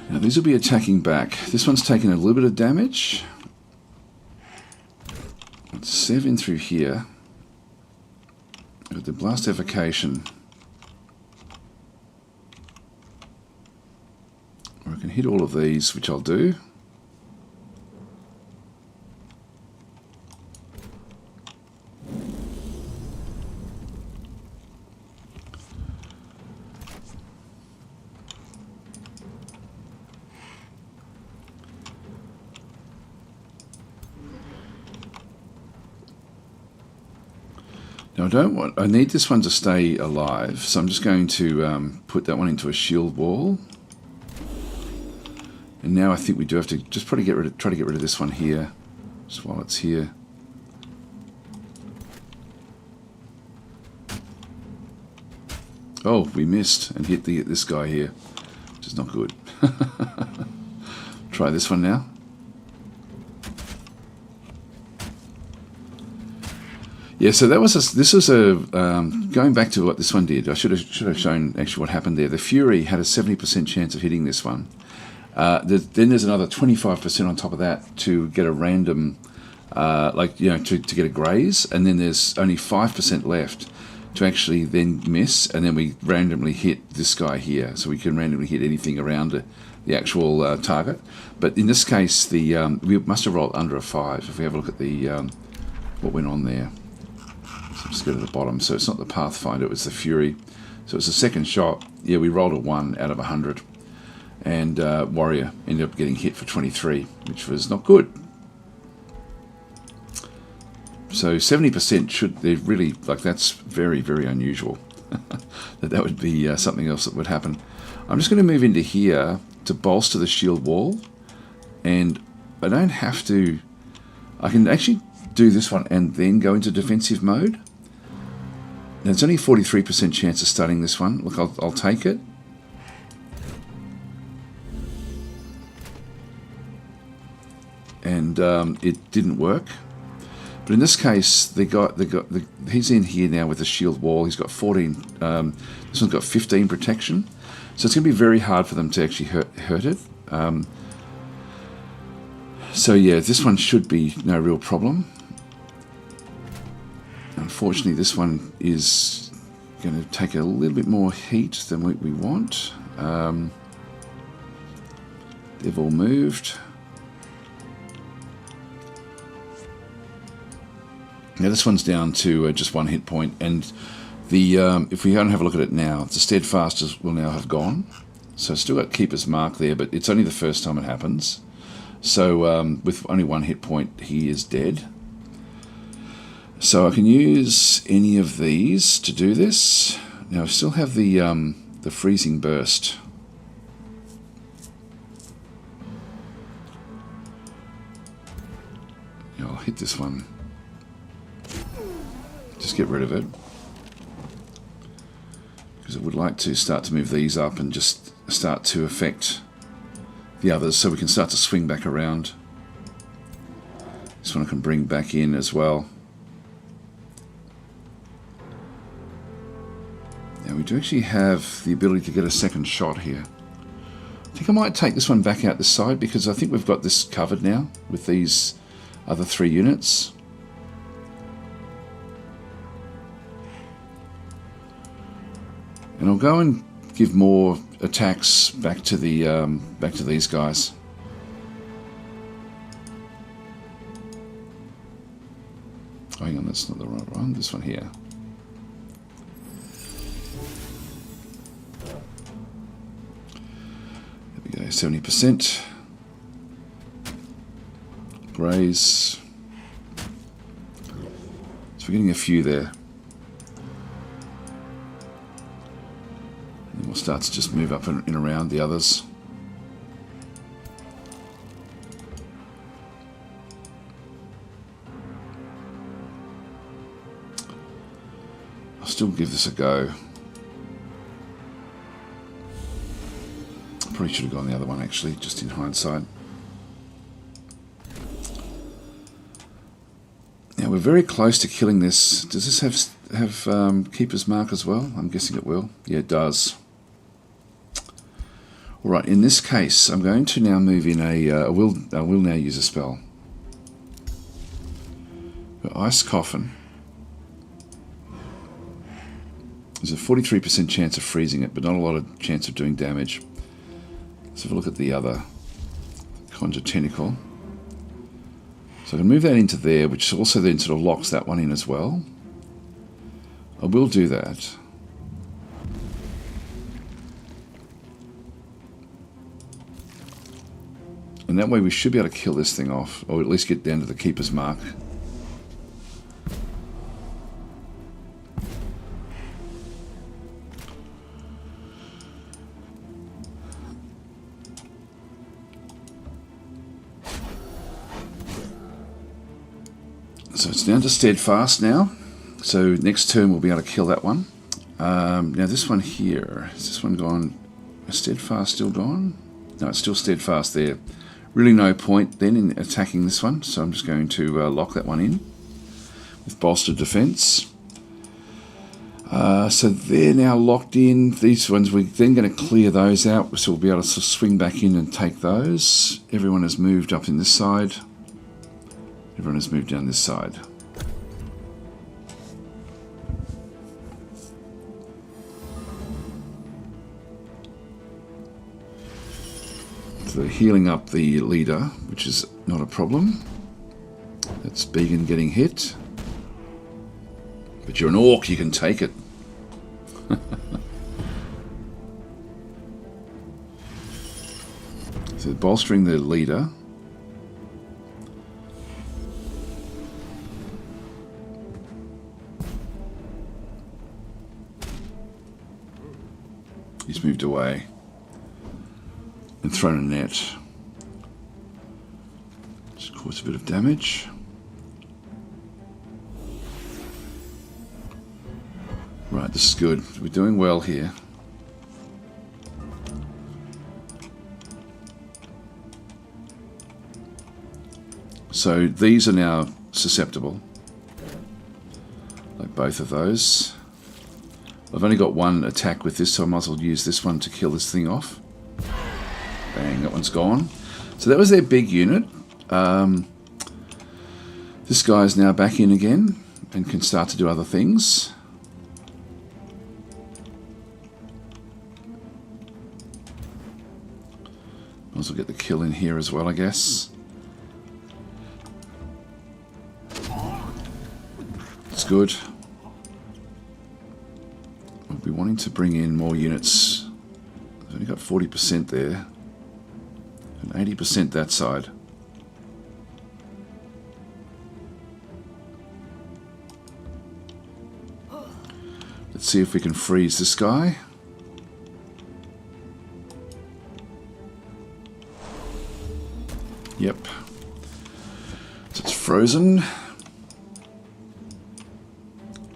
[SPEAKER 1] Now these will be attacking back. This one's taking a little bit of damage. It's 7 through here. With the blast evocation. Or I can hit all of these, which I'll do. Now I need this one to stay alive, so I'm just going to put that one into a shield wall. And now I think we do have to just probably try to get rid of this one here, just while it's here. Oh, we missed and hit this guy here, which is not good. Try this one now. Yeah, so that was this was going back to what this one did. I should have shown actually what happened there. The Fury had a 70% chance of hitting this one. Then there's another 25% on top of that to get a random, to get a graze, and then there's only 5% left to actually then miss, and then we randomly hit this guy here, so we can randomly hit anything around the actual target. But in this case, we must have rolled under a 5. If we have a look at the what went on there. So just go to the bottom. So it's not the Pathfinder, it was the Fury. So it's the second shot. Yeah, we rolled a 1 out of 100. And Warrior ended up getting hit for 23, which was not good. So 70% should, they're really, like, that's very, very unusual. that would be something else that would happen. I'm just going to move into here to bolster the shield wall. And I don't have to, I can actually do this one and then go into defensive mode. Now it's only 43% chance of starting this one. Look, I'll take it. And it didn't work. But in this case, he's in here now with a shield wall. He's got 14. This one's got 15 protection. So it's going to be very hard for them to actually hurt it. So yeah, this one should be no real problem. Unfortunately, this one is going to take a little bit more heat than we want. They've all moved. Now this one's down to just 1 hit point, and the if we don't have a look at it now, the steadfasters will now have gone. So it's still got Keeper's Mark there, but it's only the first time it happens. So with only 1 hit point, he is dead. So I can use any of these to do this. Now I still have the freezing burst. Yeah, I'll hit this one. Just get rid of it, because I would like to start to move these up and just start to affect the others, so we can start to swing back around. This one I can bring back in as well. Now we do actually have the ability to get a second shot here. I think I might take this one back out this side, because I think we've got this covered now with these other 3 units. And I'll go and give more attacks back to these guys. Oh, hang on, that's not the right one. This one here. There we go, 70%. Graze. So we're getting a few there. And we'll start to just move up and around the others. still give this a go. Probably should have gone the other one actually, just in hindsight. Now we're very close to killing this. Does this have Keeper's Mark as well? I'm guessing it will. Yeah, it does. Alright, in this case, I'm going to now move in I will now use a spell. Ice Coffin. There's a 43% chance of freezing it, but not a lot of chance of doing damage. Let's have a look at the other Conjure Tentacle. So I can move that into there, which also then sort of locks that one in as well. I will do that. And that way we should be able to kill this thing off, or at least get down to the Keeper's Mark. So it's down to Steadfast now. So next turn we'll be able to kill that one. Now this one here, is this one gone? Is Steadfast still gone? No, it's still Steadfast there. Really no point then in attacking this one, so I'm just going to lock that one in with Bolstered Defense. So they're now locked in. These ones, we're then going to clear those out, so we'll be able to sort of swing back in and take those. Everyone has moved up in this side. Everyone has moved down this side. So they're healing up the leader, which is not a problem. That's Began getting hit. But you're an orc, you can take it. So bolstering the leader. He's moved away and thrown a net. Just caused a bit of damage. Right, this is good. We're doing well here. So these are now susceptible. Like both of those. I've only got one attack with this, so I might as well use this one to kill this thing off. Bang, that one's gone. So that was their big unit. This guy's now back in again and can start to do other things. Might as well get the kill in here as well, I guess. It's good. We'll be wanting to bring in more units. I've only got 40% there. And 80% that side. Let's see if we can freeze this guy. Yep. So it's frozen.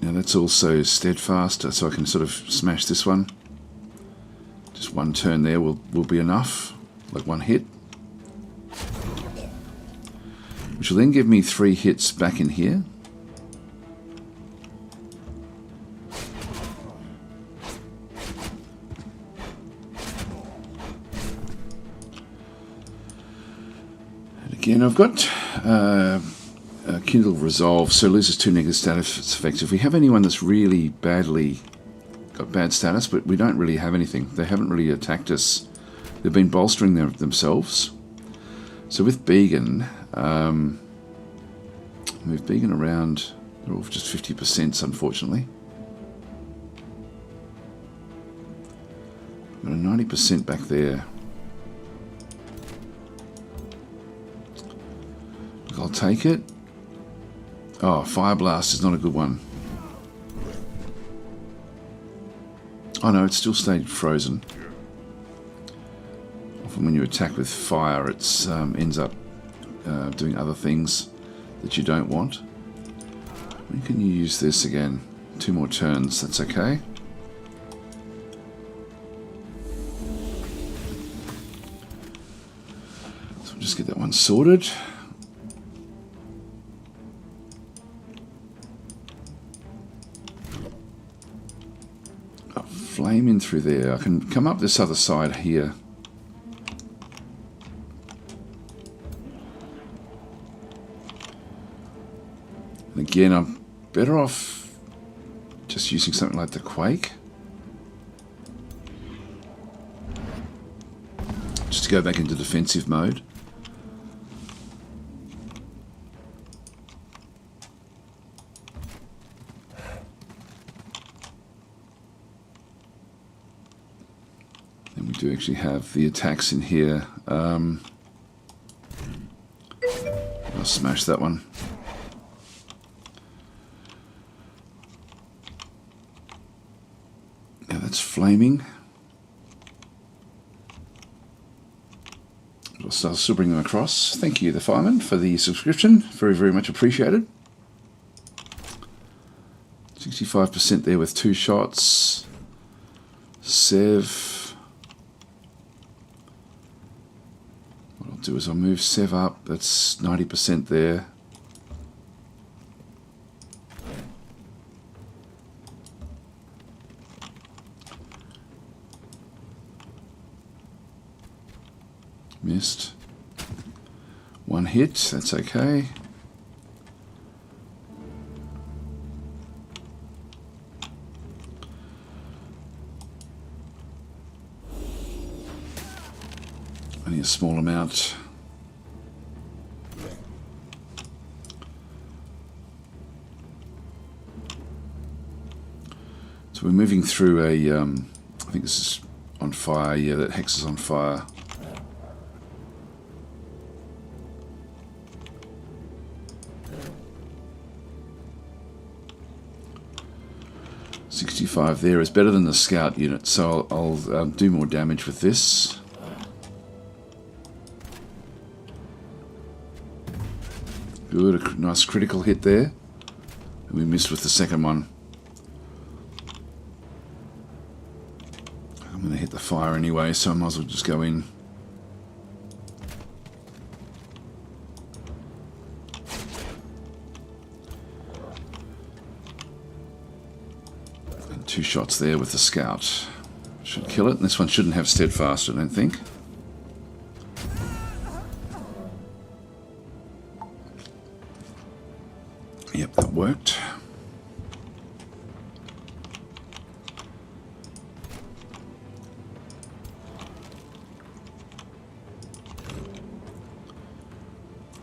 [SPEAKER 1] Now that's also Steadfast, so I can sort of smash this one. Just one turn there will be enough, like one hit. Which will then give me 3 hits back in here. And again, I've got Kindle Resolve, so loses 2 negative status effects. If we have anyone that's really badly got bad status, but we don't really have anything. They haven't really attacked us. They've been bolstering themselves. So with Began, move Began around. They're all just 50%, unfortunately. Got a 90% back there. Look, I'll take it. Oh, Fire Blast is not a good one. Oh no, it still stayed frozen. Often when you attack with fire, it ends up doing other things that you don't want. When can you use this again? 2 more turns, that's okay. So we'll just get that one sorted. Flame in through there. I can come up this other side here. And again, I'm better off just using something like the Quake. Just to go back into defensive mode. And we do actually have the attacks in here. I'll smash that one. Yeah, that's flaming. I'll still bring them across. Thank you, the fireman, for the subscription. Very, very much appreciated. 65% there with 2 shots. Sev. What I'll do is I'll move Sev up. That's 90% there. Missed. 1 hit, that's okay. Only a small amount. So we're moving through a, I think this is on fire, yeah, that hex is on fire. .65 there is better than the scout unit, so I'll do more damage with this. Good, a nice critical hit there. And we missed with the second one. I'm going to hit the fire anyway, so I might as well just go in. And 2 shots there with the scout. Should kill it. And this one shouldn't have steadfast, I don't think. Yep, that worked.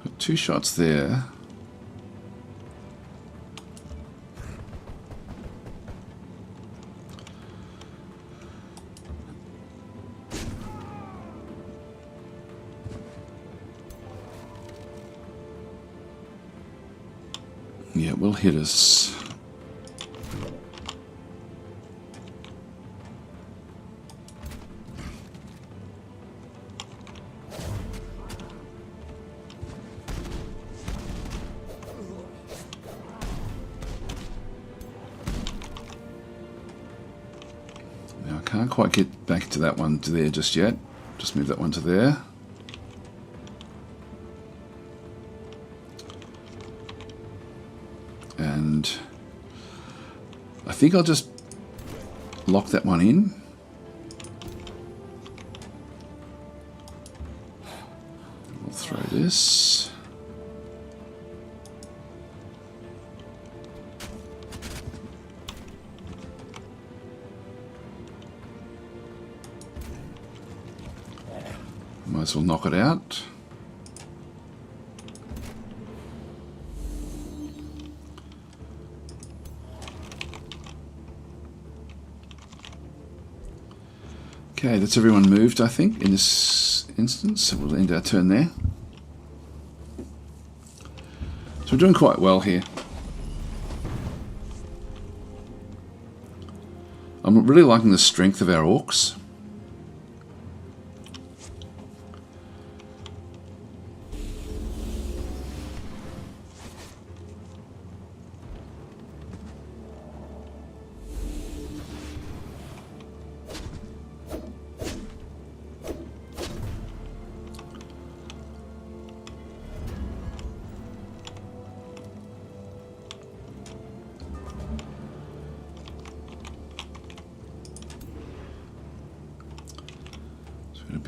[SPEAKER 1] Got 2 shots there. Yeah, it will hit us. Now I can't quite get back to that one to there just yet. Just move that one to there. And I think I'll just lock that one in. We'll throw this. Might as well knock it out. Okay, that's everyone moved, I think, in this instance. So we'll end our turn there. So we're doing quite well here. I'm really liking the strength of our orcs.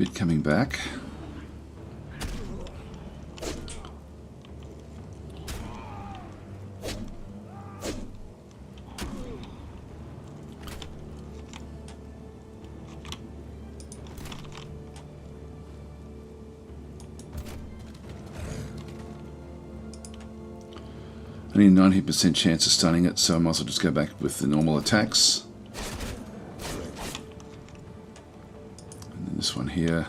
[SPEAKER 1] bit coming back. Only a 90% chance of stunning it, so I might as well just go back with the normal attacks. And then this one here.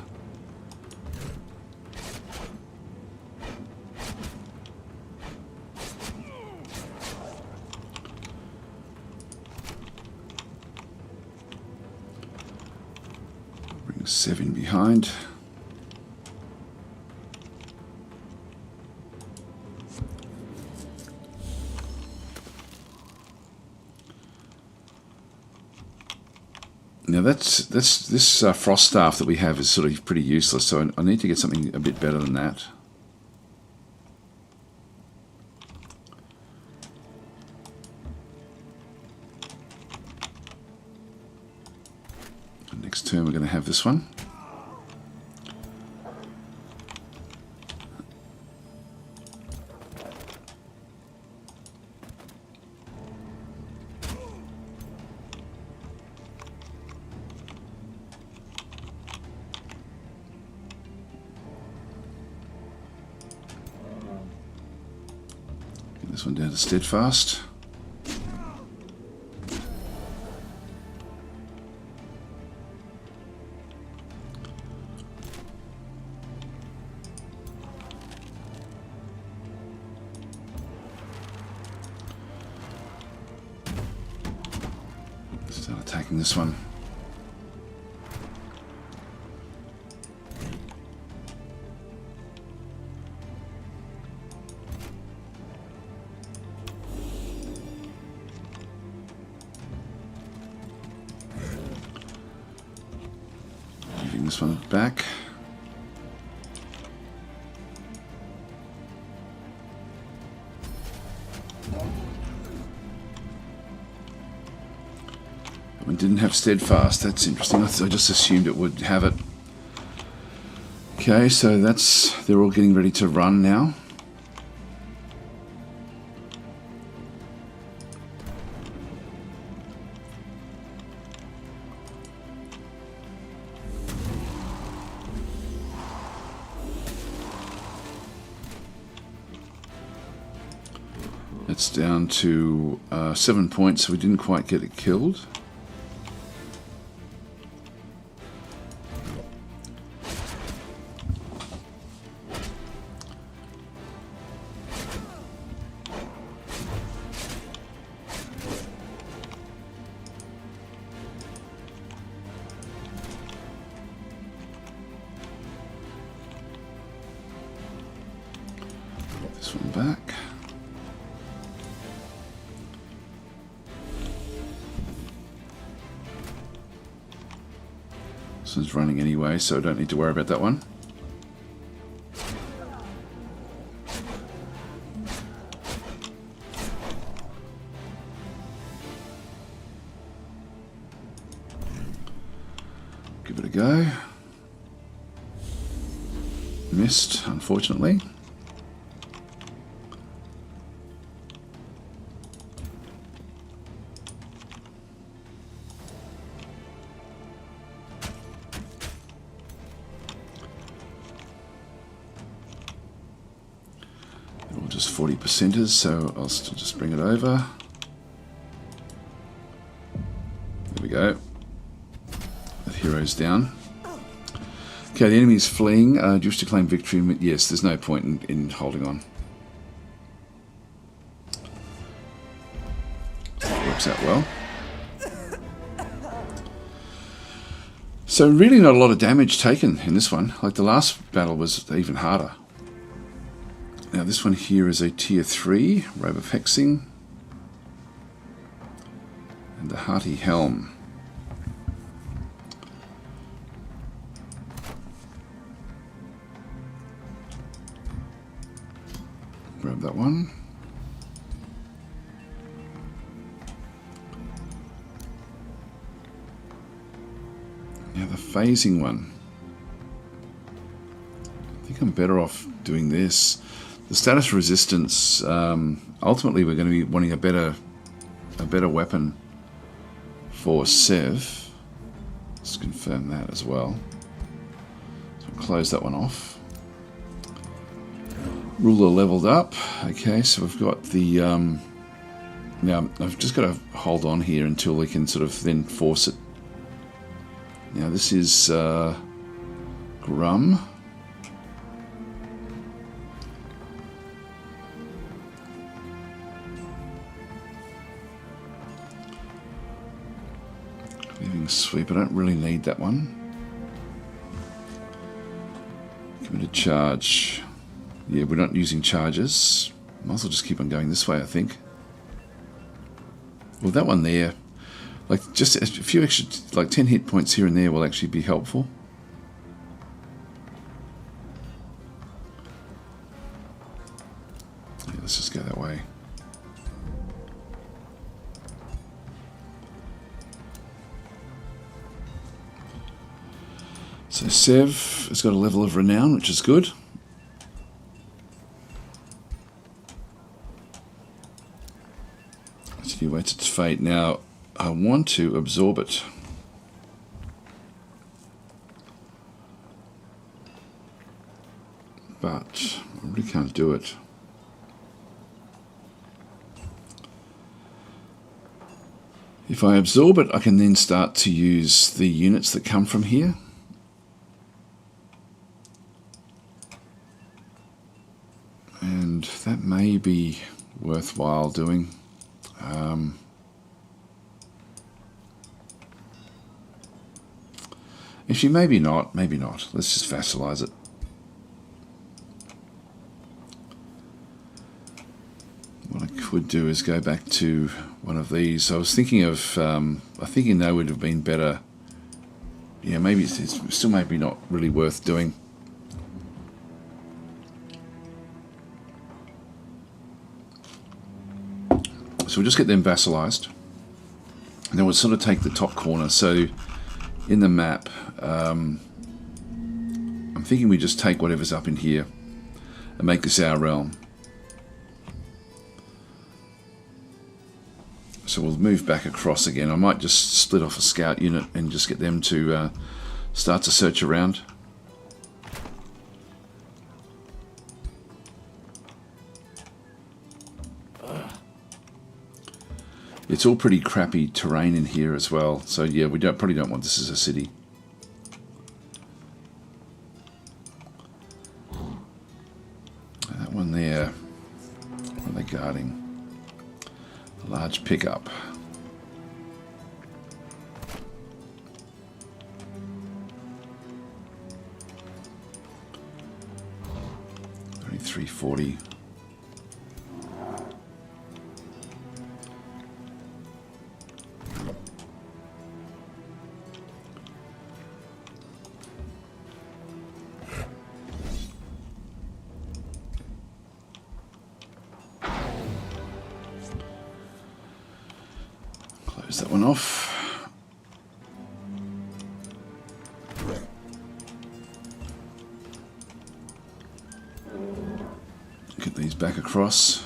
[SPEAKER 1] Bring 7 behind. Now this frost staff that we have is sort of pretty useless, so I need to get something a bit better than that. Next turn we're going to have this one. This one down to steadfast. Start attacking this one. This one back. That one didn't have steadfast. That's interesting. I just assumed it would have it. Okay, so they're all getting ready to run now. It's down to 7 points, so we didn't quite get it killed. This one back. This one's running anyway, so I don't need to worry about that one. Give it a go. Missed, unfortunately. Or just 40%ers, so I'll still just bring it over. There we go. The hero's down. Okay, the enemy is fleeing. Do you wish to claim victory? Yes, there's no point in holding on. That works out well. So really not a lot of damage taken in this one. Like the last battle was even harder. Now this one here is a tier 3, Robe of Hexing. And the Hearty Helm. Grab that one. Now the phasing one. think I'm better off doing this. The status resistance, ultimately we're going to be wanting a better weapon for Sev. Let's confirm that as well. So we'll close that one off. Ruler leveled up. Okay, so we've got the... now, I've just got to hold on here until we can sort of then force it. Now, this is Grum. Leaving sweep. I don't really need that one. Committed charge. Yeah, we're not using charges. Might as well just keep on going this way, I think. Well, that one there, like just a few extra, like 10 hit points here and there will actually be helpful. Yeah, let's just go that way. So Sev has got a level of renown, which is good. He waits its fate. Now, I want to absorb it. But I really can't do it. If I absorb it, I can then start to use the units that come from here. And that may be worthwhile doing. Actually, maybe not. Maybe not. Let's just vassalize it. What I could do is go back to one of these. I was thinking of, I'm thinking they would have been better. Yeah, maybe it's still maybe not really worth doing. So we'll just get them vassalized. And then we'll sort of take the top corner. So in the map, I'm thinking we just take whatever's up in here and make this our realm. So we'll move back across again. I might just split off a scout unit and just get them to start to search around. It's all pretty crappy terrain in here as well. So yeah, we probably don't want this as a city. That one there, what are they guarding? A large pickup. Only 340. That one off. Get these back across.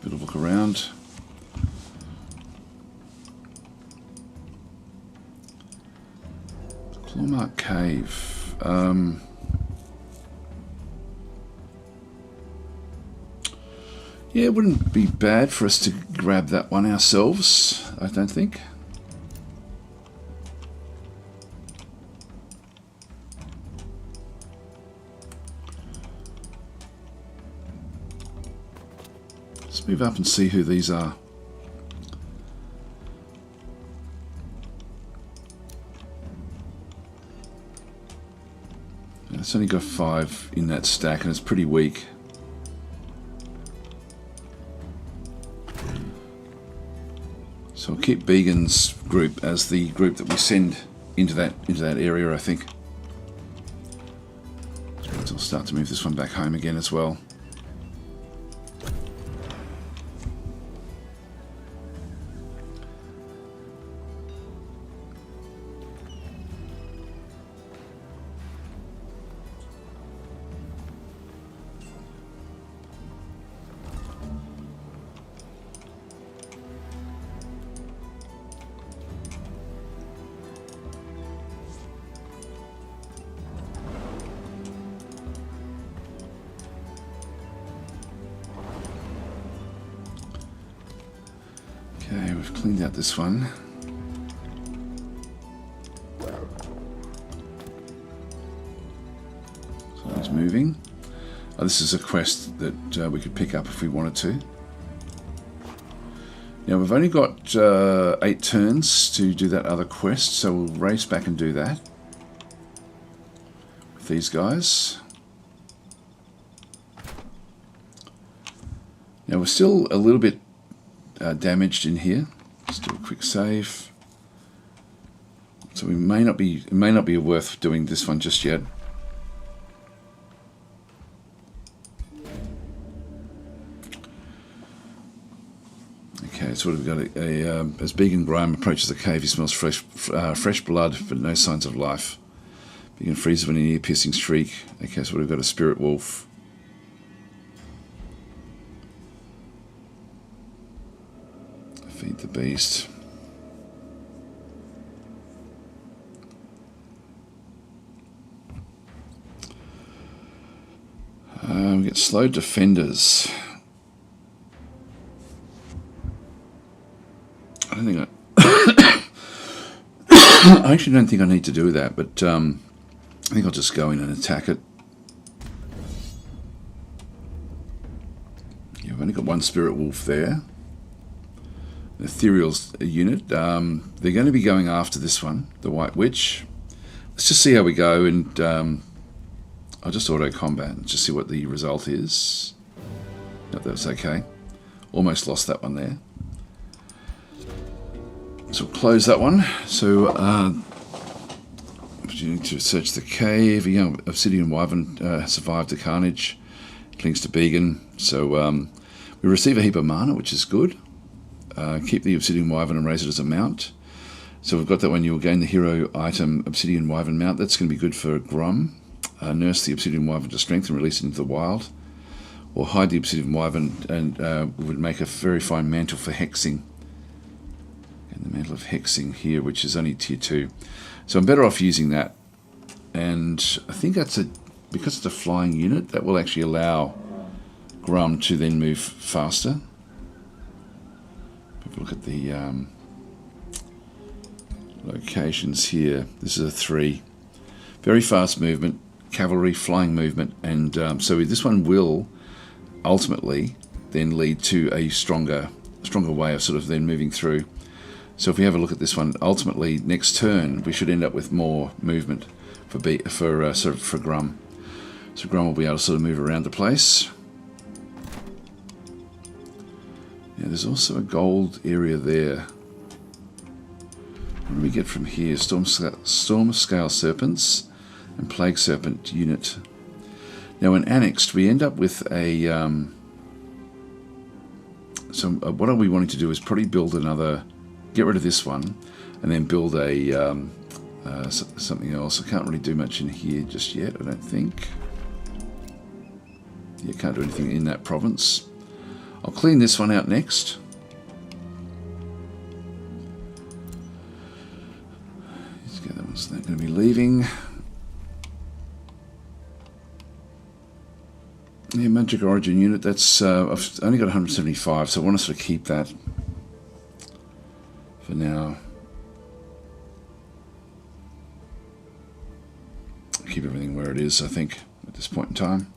[SPEAKER 1] Bit of a look around. Clawmark Cave. Yeah, it wouldn't be bad for us to grab that one ourselves, I don't think. Let's move up and see who these are. It's only got 5 in that stack and it's pretty weak. So we'll keep Began's group as the group that we send into that area, I think. So I'll start to move this one back home again as well. we've cleaned out this one. So he's moving. Oh, this is a quest that we could pick up if we wanted to. Now we've only got 8 turns to do that other quest, so we'll race back and do that with these guys. Now we're still a little bit damaged in here. Let's do a quick save. So it may not be worth doing this one just yet. Okay, so we've got as Began Grime approaches the cave, he smells fresh blood, but no signs of life. Began freezes when an ear-piercing shriek. Okay, so we've got a spirit wolf. Feed the beast. We get slow defenders. I don't think I actually don't think I need to do that, but I think I'll just go in and attack it. You've only got one spirit wolf there. The ethereal's a unit. They're going to be going after this one, the White Witch. Let's just see how we go, and I'll just auto combat and just see what the result is. No, that's okay. Almost lost that one there. So we'll close that one. So you need to search the cave. A young obsidian wyvern survived the carnage. Clings to Began. So we receive a heap of mana, which is good. Keep the obsidian wyvern and raise it as a mount. So we've got that one. You'll gain the hero item obsidian wyvern mount. That's going to be good for Grum. Nurse the obsidian wyvern to strength and release it into the wild. Or hide the obsidian wyvern and would make a very fine mantle for hexing. And the mantle of hexing here, which is only tier 2. So I'm better off using that. And I think that's because it's a flying unit, that will actually allow Grum to then move faster. If we look at the locations here, this is a 3. Very fast movement, cavalry, flying movement, and so this one will ultimately then lead to a stronger way of sort of then moving through. So if we have a look at this one, ultimately next turn we should end up with more movement for Grum. So Grum will be able to sort of move around the place. Yeah, there's also a gold area there. What do we get from here? Storm Scale Serpents and Plague Serpent unit. Now when annexed, we end up with a... what are we wanting to do is probably build another... Get rid of this one, and then build a something else. I can't really do much in here just yet, I don't think. Yeah, can't do anything in that province. I'll clean this one out next. That one's not going to be leaving. Yeah, Magic Origin unit, that's I've only got 175, so I want to sort of keep that for now. Keep everything where it is, I think, at this point in time.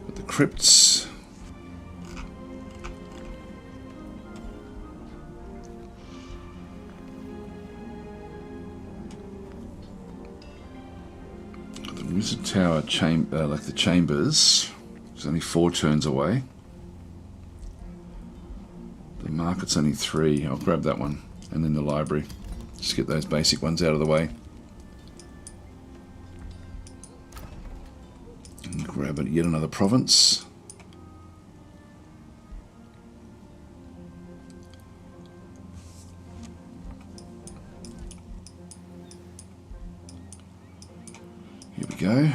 [SPEAKER 1] With the crypts. The Wizard Tower like the chambers. It's only 4 turns away. The market's only 3. I'll grab that one. And then the library. Just get those basic ones out of the way. And grab yet another province. Here we go.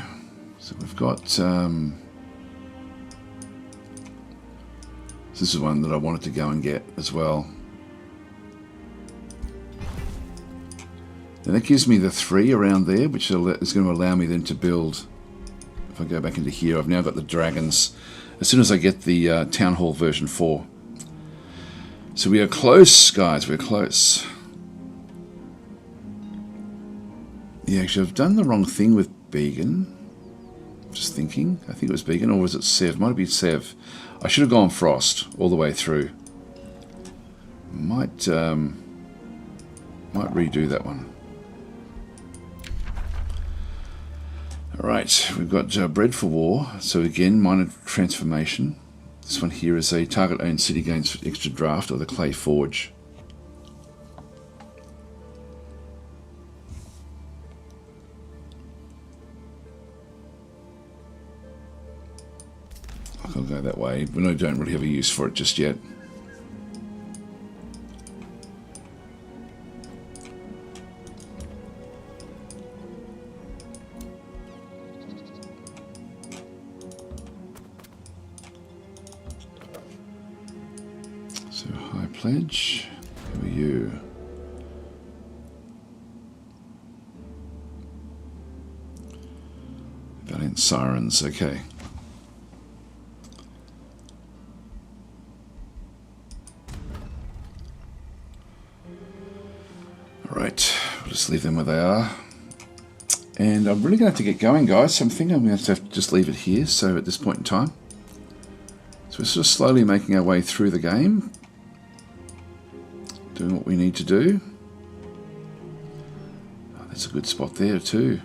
[SPEAKER 1] So we've got... this is one that I wanted to go and get as well. And that gives me the 3 around there, which is going to allow me then to build... If I go back into here, I've now got the dragons. As soon as I get the Town Hall version 4. So we are close, guys. We're close. Yeah, actually, I've done the wrong thing with Began. Just thinking. I think it was Began, or was it Sev? Might have been Sev. I should have gone Frost all the way through. Might redo that one. Alright, we've got Bread for War. So again, minor transformation. This one here is a target-owned city gains extra draft, or the Clay Forge. I'll go that way, but I don't really have a use for it just yet. So high pledge. Who are you? Valiant Sirens. Okay. Alright, we'll just leave them where they are. And I'm really going to have to get going, guys. So I'm thinking I'm going to have to just leave it here. So at this point in time. So we're sort of slowly making our way through the game. Doing what we need to do. Oh, that's a good spot there too.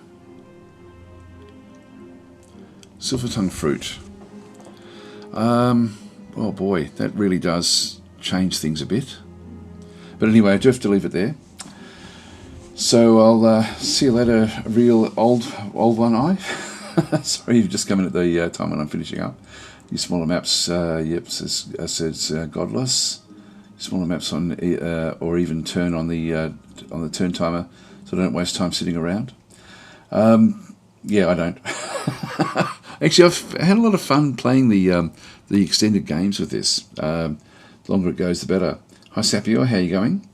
[SPEAKER 1] Silver tongue fruit. Oh boy, that really does change things a bit. But anyway, I do have to leave it there. So I'll see you later, real old one eye. Sorry, you've just come in at the time when I'm finishing up. Your smaller maps, yep, says godless. Smaller maps on or even turn on the turn timer, so I don't waste time sitting around. Yeah, I don't. Actually, I've had a lot of fun playing the extended games with this. The longer it goes, the better. Hi Sapio, how are you going?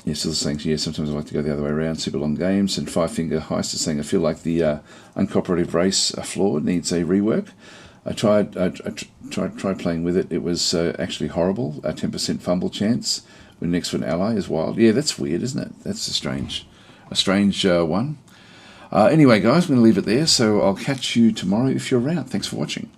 [SPEAKER 1] Yeah, still saying, yeah, sometimes I like to go the other way around, super long games. And Five Finger Heist is saying, I feel like the uncooperative race flawed, needs a rework. I tried playing with it. It was actually horrible. A 10% fumble chance when next to an ally is wild. Yeah, that's weird, isn't it? That's a strange one. Anyway, guys, I'm going to leave it there. So I'll catch you tomorrow if you're around. Thanks for watching.